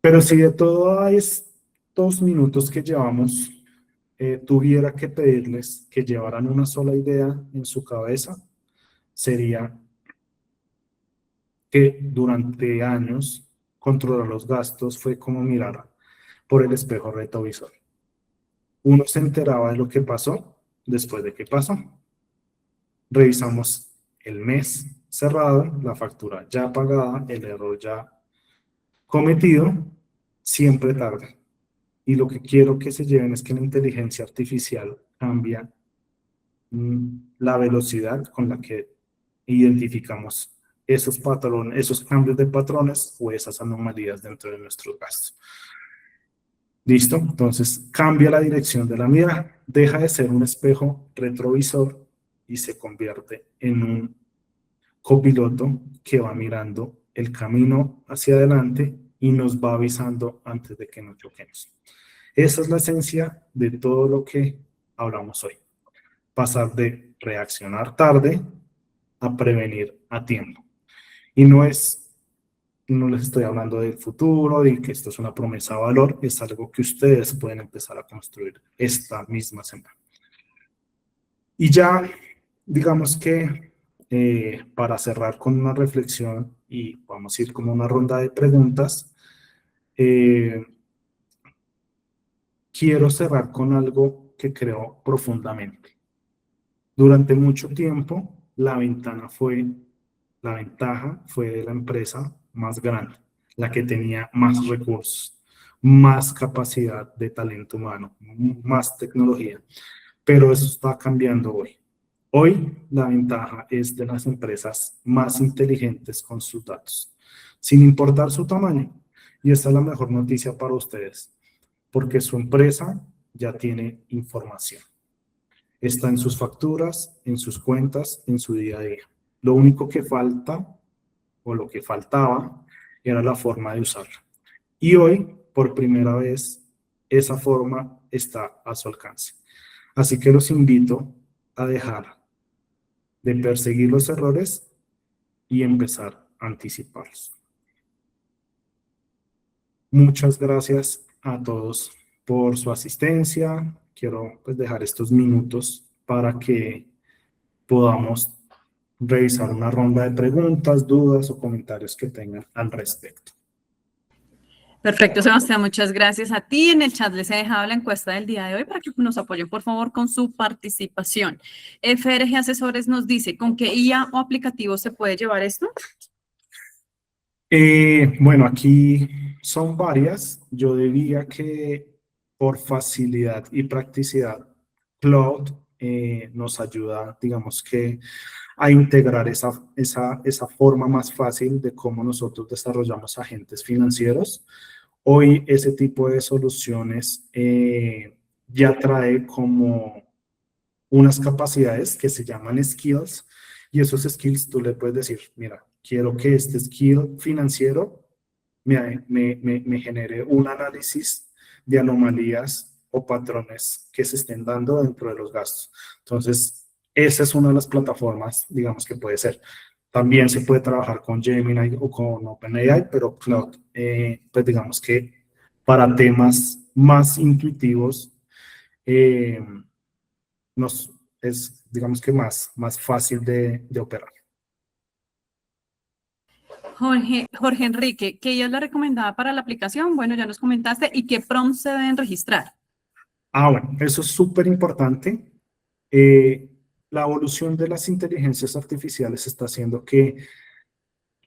Pero si de todos estos minutos que llevamos tuviera que pedirles que llevaran una sola idea en su cabeza, sería que durante años controlar los gastos fue como mirar por el espejo retrovisor. Uno se enteraba de lo que pasó después de que pasó. Revisamos el mes cerrado, la factura ya pagada, el error ya cometido, siempre tarda. Y lo que quiero que se lleven es que la inteligencia artificial cambia la velocidad con la que identificamos esos patrones, esos cambios de patrones o esas anomalías dentro de nuestros gastos. ¿Listo? Entonces cambia la dirección de la mirada, deja de ser un espejo retrovisor y se convierte en un copiloto que va mirando el camino hacia adelante y nos va avisando antes de que nos choquemos. Esa es la esencia de todo lo que hablamos hoy. Pasar de reaccionar tarde a prevenir a tiempo. Y no les estoy hablando del futuro, de que esto es una promesa de valor, es algo que ustedes pueden empezar a construir esta misma semana. Y ya, digamos que para cerrar con una reflexión y vamos a ir como una ronda de preguntas, quiero cerrar con algo que creo profundamente. Durante mucho tiempo, la ventaja fue de la empresa más grande, la que tenía más recursos, más capacidad de talento humano, más tecnología. Pero eso está cambiando hoy. Hoy la ventaja es de las empresas más inteligentes con sus datos, sin importar su tamaño. Y esta es la mejor noticia para ustedes, porque su empresa ya tiene información. Está en sus facturas, en sus cuentas, en su día a día. Lo único que falta, o lo que faltaba, era la forma de usarla. Y hoy, por primera vez, esa forma está a su alcance. Así que los invito a dejar de perseguir los errores y empezar a anticiparlos. Muchas gracias a todos por su asistencia. Quiero dejar estos minutos para que podamos revisar una ronda de preguntas, dudas o comentarios que tengan al respecto. Perfecto, Sebastián, muchas gracias a ti. En el chat les he dejado la encuesta del día de hoy para que nos apoyen, por favor, con su participación. FRG Asesores nos dice, ¿con qué IA o aplicativo se puede llevar esto? Bueno, aquí son varias. Yo diría que por facilidad y practicidad, Cloud nos ayuda, digamos que, a integrar esa forma más fácil de cómo nosotros desarrollamos agentes financieros. Hoy ese tipo de soluciones ya trae como unas capacidades que se llaman skills, y esos skills tú le puedes decir, mira, quiero que este skill financiero me genere un análisis de anomalías o patrones que se estén dando dentro de los gastos. Entonces, esa es una de las plataformas, digamos, que puede ser. También se puede trabajar con Gemini o con OpenAI, pero Cloud, pues digamos que para temas más intuitivos, nos es, digamos que más fácil de operar. Jorge Enrique, ¿qué IA es la recomendada para la aplicación? Bueno, ya nos comentaste. ¿Y qué prompts se deben registrar? Bueno, eso es súper importante. la evolución de las inteligencias artificiales está haciendo que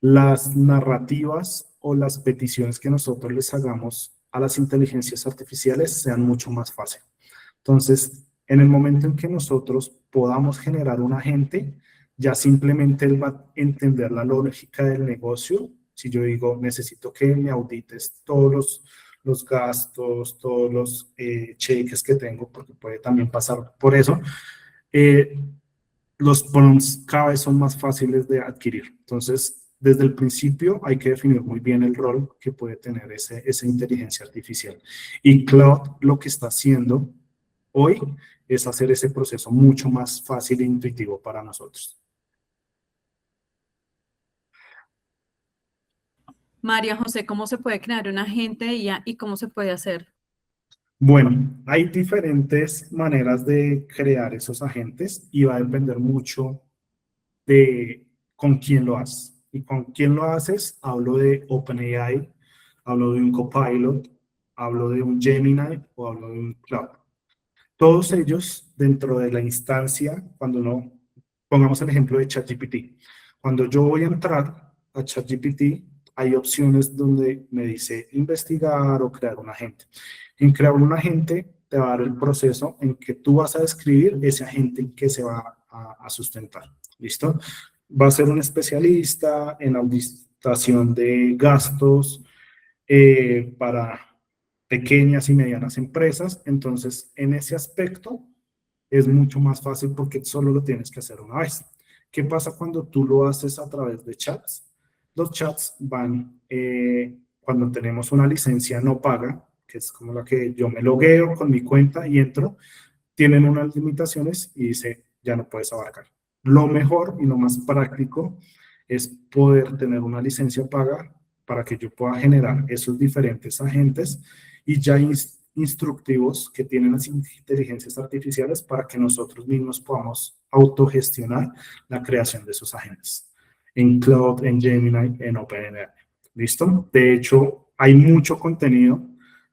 las narrativas o las peticiones que nosotros les hagamos a las inteligencias artificiales sean mucho más fáciles. Entonces, en el momento en que nosotros podamos generar un agente, ya simplemente él va a entender la lógica del negocio. Si yo digo, necesito que me audites todos los gastos, todos los cheques que tengo, porque puede también pasar por eso, eh, los prompts cada vez son más fáciles de adquirir. Entonces, desde el principio hay que definir muy bien el rol que puede tener esa inteligencia artificial. Y Cloud lo que está haciendo hoy es hacer ese proceso mucho más fácil e intuitivo para nosotros. María José, ¿cómo se puede crear un agente de IA y cómo se puede hacer? Bueno, hay diferentes maneras de crear esos agentes y va a depender mucho de con quién lo haces. Y con quién lo haces, hablo de OpenAI, hablo de un Copilot, hablo de un Gemini o hablo de un Cloud. Todos ellos dentro de la instancia, cuando no, pongamos el ejemplo de ChatGPT. Cuando yo voy a entrar a ChatGPT, hay opciones donde me dice investigar o crear un agente. En crear un agente te va a dar el proceso en que tú vas a describir ese agente que se va a sustentar. ¿Listo? Va a ser un especialista en auditación de gastos para pequeñas y medianas empresas. Entonces, en ese aspecto es mucho más fácil porque solo lo tienes que hacer una vez. ¿Qué pasa cuando tú lo haces a través de chats? Los chats van, cuando tenemos una licencia no paga, que es como la que yo me logueo con mi cuenta y entro, tienen unas limitaciones y dice, ya no puedes abarcar. Lo mejor y lo más práctico es poder tener una licencia paga para que yo pueda generar esos diferentes agentes y ya instructivos que tienen las inteligencias artificiales para que nosotros mismos podamos autogestionar la creación de esos agentes en Cloud, en Gemini, en OpenAI. ¿Listo? De hecho, hay mucho contenido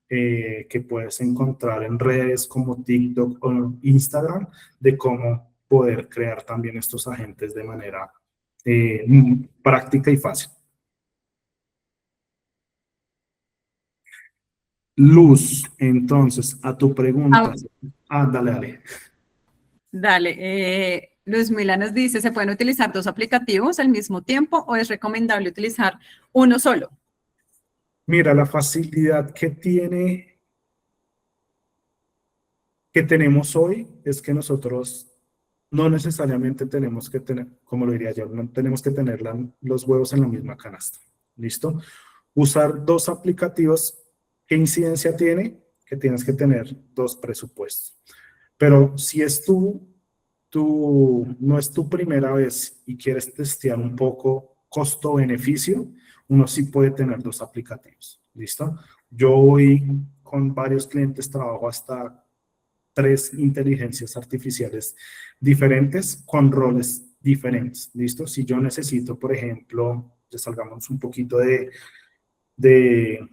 que puedes encontrar en redes como TikTok o Instagram de cómo poder crear también estos agentes de manera práctica y fácil. Luz, entonces, a tu pregunta. Ah, Dale, dale. dale, Luz Mila nos dice, ¿se pueden utilizar dos aplicativos al mismo tiempo o es recomendable utilizar uno solo? Mira, la facilidad que tenemos hoy es que nosotros no necesariamente tenemos que tener, como lo diría yo, no tenemos que tener los huevos en la misma canasta. ¿Listo? Usar dos aplicativos, ¿qué incidencia tiene? Que tienes que tener dos presupuestos. Pero si es no es tu primera vez y quieres testear un poco costo-beneficio, uno sí puede tener dos aplicativos. ¿Listo? Yo hoy con varios clientes trabajo hasta tres inteligencias artificiales diferentes con roles diferentes. ¿Listo? Si yo necesito, por ejemplo, ya salgamos un poquito de, de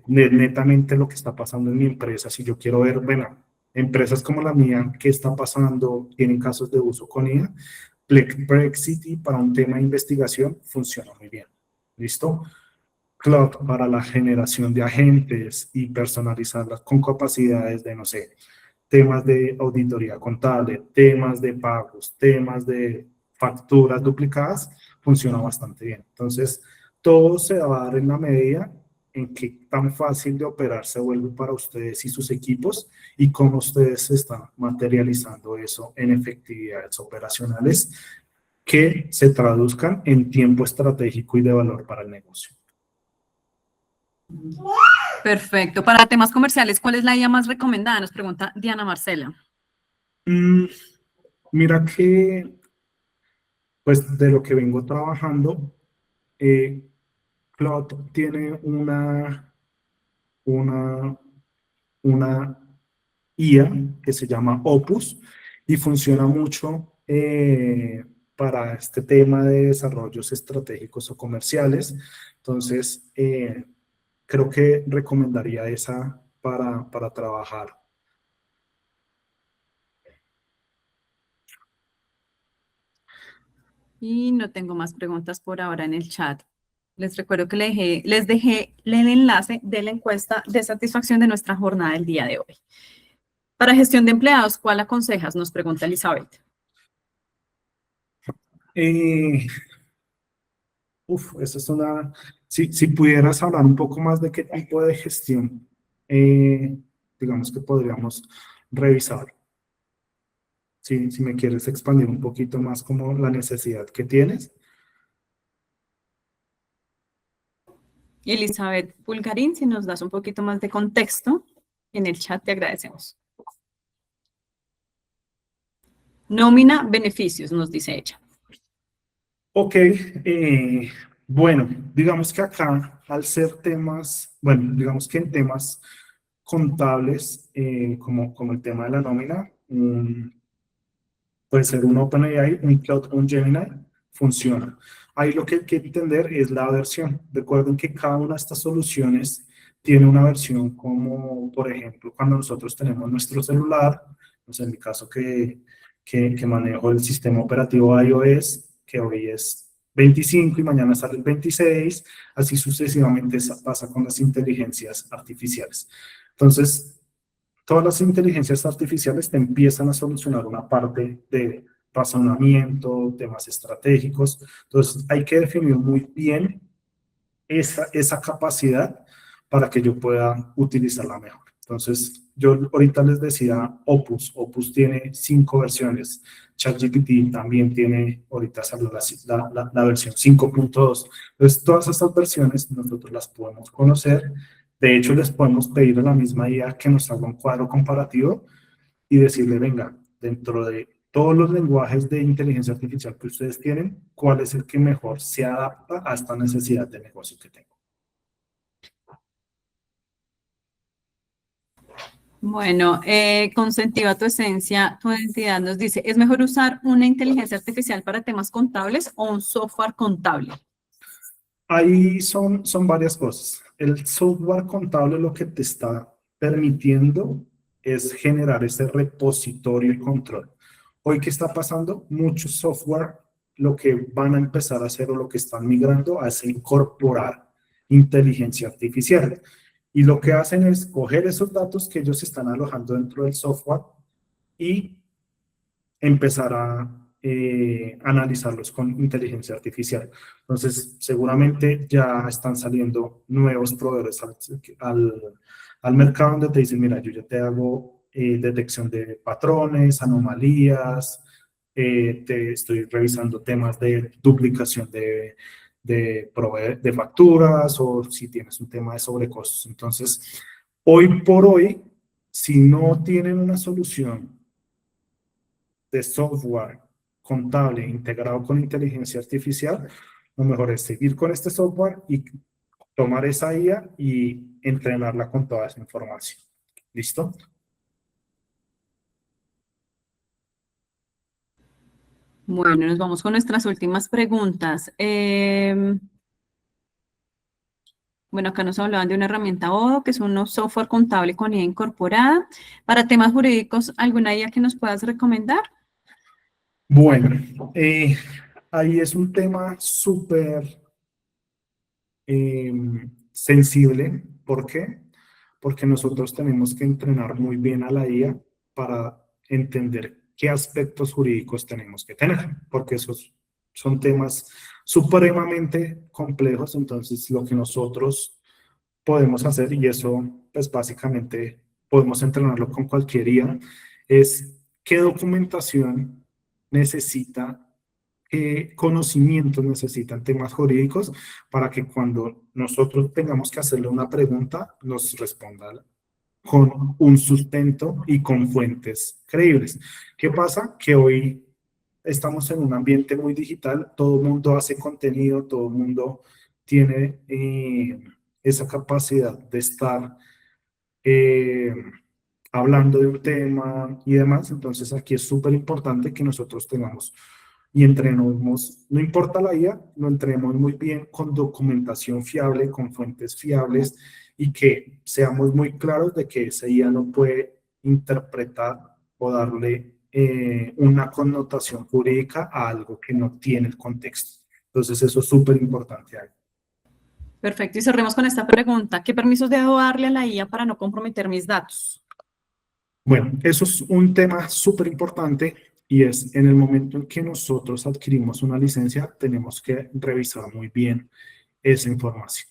netamente lo que está pasando en mi empresa, si yo quiero ver, bueno, empresas como la mía, qué está pasando, tienen casos de uso con IA, Brexit para un tema de investigación funciona muy bien. ¿Listo? Cloud para la generación de agentes y personalizarlas con capacidades de, no sé, temas de auditoría contable, temas de pagos, temas de facturas duplicadas, funciona bastante bien. Entonces, todo se va a dar en la medida en que tan fácil de operar se vuelve para ustedes y sus equipos y cómo ustedes están materializando eso en efectividades operacionales que se traduzcan en tiempo estratégico y de valor para el negocio. Perfecto. Para temas comerciales, ¿cuál es la IA más recomendada? Nos pregunta Diana Marcela. Mira que, pues de lo que vengo trabajando, Cloud tiene una, una IA que se llama Opus y funciona mucho para este tema de desarrollos estratégicos o comerciales. Entonces, creo que recomendaría esa para trabajar. Y no tengo más preguntas por ahora en el chat. Les recuerdo que les dejé el enlace de la encuesta de satisfacción de nuestra jornada del día de hoy. Para gestión de empleados, ¿cuál aconsejas? Nos pregunta Elizabeth. Eh, Esa es una... Si pudieras hablar un poco más de qué tipo de gestión, digamos que podríamos revisar. Si me quieres expandir un poquito más como la necesidad que tienes. Y Elizabeth Pulgarín, si nos das un poquito más de contexto en el chat, te agradecemos. Nómina, beneficios, nos dice ella. Ok, bueno, digamos que acá, al ser temas, bueno, digamos que en temas contables, como el tema de la nómina, puede ser un OpenAI, un Cloud, un Gemini, funciona. Ahí lo que hay que entender es la versión. Recuerden que cada una de estas soluciones tiene una versión como, por ejemplo, cuando nosotros tenemos nuestro celular, pues en mi caso que manejo el sistema operativo iOS, que hoy es 25 y mañana sale el 26, así sucesivamente pasa con las inteligencias artificiales. Entonces, todas las inteligencias artificiales te empiezan a solucionar una parte de razonamiento, temas estratégicos. Entonces, hay que definir muy bien esa capacidad para que yo pueda utilizarla mejor. Entonces, yo ahorita les decía Opus. Opus tiene 5 versiones. ChatGPT también tiene, ahorita salió la versión 5.2. Entonces, todas estas versiones nosotros las podemos conocer. De hecho, les podemos pedir a la misma IA que nos haga un cuadro comparativo y decirle, venga, dentro de todos los lenguajes de inteligencia artificial que ustedes tienen, ¿cuál es el que mejor se adapta a esta necesidad de negocio que tengo? Bueno, consentiva tu esencia, tu identidad nos dice, ¿es mejor usar una inteligencia artificial para temas contables o un software contable? Ahí son varias cosas. El software contable lo que te está permitiendo es generar ese repositorio y control. Hoy, ¿qué está pasando? Muchos software lo que van a empezar a hacer o lo que están migrando es incorporar inteligencia artificial. Y lo que hacen es coger esos datos que ellos están alojando dentro del software y empezar a analizarlos con inteligencia artificial. Entonces, seguramente ya están saliendo nuevos proveedores al mercado donde te dicen, mira, yo ya te hago detección de patrones, anomalías, te estoy revisando temas de duplicación de facturas o si tienes un tema de sobrecostos. Entonces, hoy por hoy, si no tienen una solución de software contable integrado con inteligencia artificial, lo mejor es seguir con este software y tomar esa IA y entrenarla con toda esa información. ¿Listo? Bueno, nos vamos con nuestras últimas preguntas. Bueno, acá nos hablaban de una herramienta ODO, que es un software contable con IA incorporada. Para temas jurídicos, ¿alguna IA que nos puedas recomendar? Bueno, ahí es un tema súper sensible. ¿Por qué? Porque nosotros tenemos que entrenar muy bien a la IA para entender qué aspectos jurídicos tenemos que tener, porque esos son temas supremamente complejos. Entonces, lo que nosotros podemos hacer, y eso pues básicamente podemos entrenarlo con cualquier IA, es qué documentación necesita, qué conocimientos necesitan temas jurídicos para que cuando nosotros tengamos que hacerle una pregunta nos responda con un sustento y con fuentes creíbles. ¿Qué pasa? Que hoy estamos en un ambiente muy digital, todo el mundo hace contenido, todo el mundo tiene esa capacidad de estar eh, hablando de un tema y demás. Entonces aquí es súper importante que nosotros tengamos y entrenemos, no importa la IA, lo entrenemos muy bien con documentación fiable, con fuentes fiables y que seamos muy claros de que esa IA no puede interpretar o darle una connotación jurídica a algo que no tiene el contexto. Entonces, eso es súper importante ahí. Perfecto, y cerremos con esta pregunta. ¿Qué permisos debo darle a la IA para no comprometer mis datos? Bueno, eso es un tema súper importante y es en el momento en que nosotros adquirimos una licencia, tenemos que revisar muy bien esa información.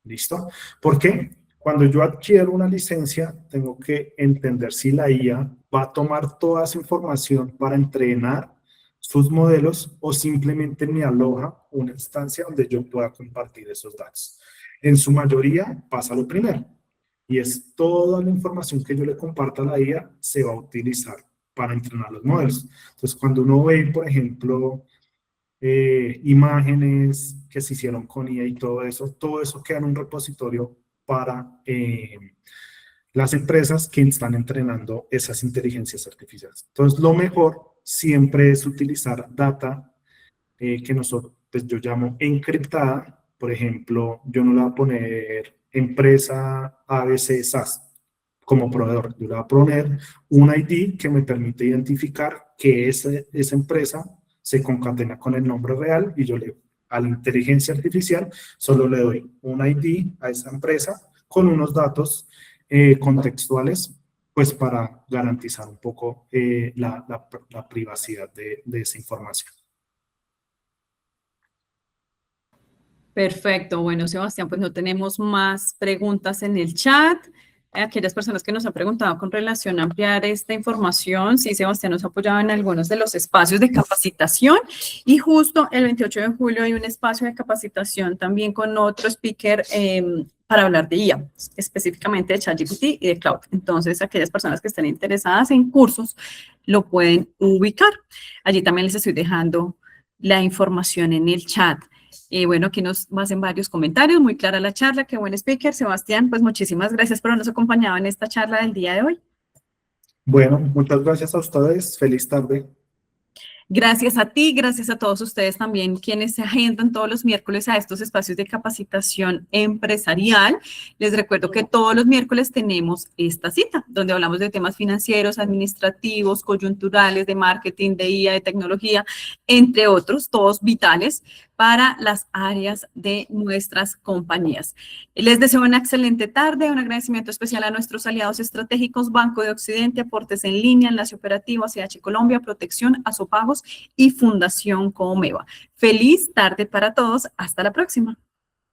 ¿Listo? Porque cuando yo adquiero una licencia, tengo que entender si la IA va a tomar toda esa información para entrenar sus modelos o simplemente me aloja una instancia donde yo pueda compartir esos datos. En su mayoría pasa lo primero, y es toda la información que yo le comparta a la IA se va a utilizar para entrenar los modelos. Entonces, cuando uno ve, por ejemplo, imágenes que se hicieron con IA y todo eso queda en un repositorio para las empresas que están entrenando esas inteligencias artificiales. Entonces, lo mejor siempre es utilizar data que nosotros, pues yo llamo encriptada. Por ejemplo, yo no le voy a poner empresa ABC SAS como proveedor. Yo le voy a poner un ID que me permite identificar que esa empresa se concatena con el nombre real y a la inteligencia artificial solo le doy un ID a esa empresa con unos datos contextuales, pues para garantizar un poco la privacidad de esa información. Perfecto. Bueno, Sebastián, pues no tenemos más preguntas en el chat. Aquellas personas que nos han preguntado con relación a ampliar esta información, sí, Sebastián nos ha apoyado en algunos de los espacios de capacitación y justo el 28 de julio hay un espacio de capacitación también con otro speaker para hablar de IA, específicamente de ChatGPT y de Cloud. Entonces, aquellas personas que estén interesadas en cursos lo pueden ubicar. Allí también les estoy dejando la información en el chat. Bueno, aquí nos hacen varios comentarios, muy clara la charla, qué buen speaker, Sebastián, pues muchísimas gracias por habernos acompañado en esta charla del día de hoy. Bueno, muchas gracias a ustedes, feliz tarde. Gracias a ti, gracias a todos ustedes también, quienes se agendan todos los miércoles a estos espacios de capacitación empresarial. Les recuerdo que todos los miércoles tenemos esta cita, donde hablamos de temas financieros, administrativos, coyunturales, de marketing, de IA, de tecnología, entre otros, todos vitales para las áreas de nuestras compañías. Les deseo una excelente tarde, un agradecimiento especial a nuestros aliados estratégicos, Banco de Occidente, Aportes en Línea, Enlace Operativo, ACH Colombia, Protección, Azopagos y Fundación Comeva. Feliz tarde para todos. Hasta la próxima.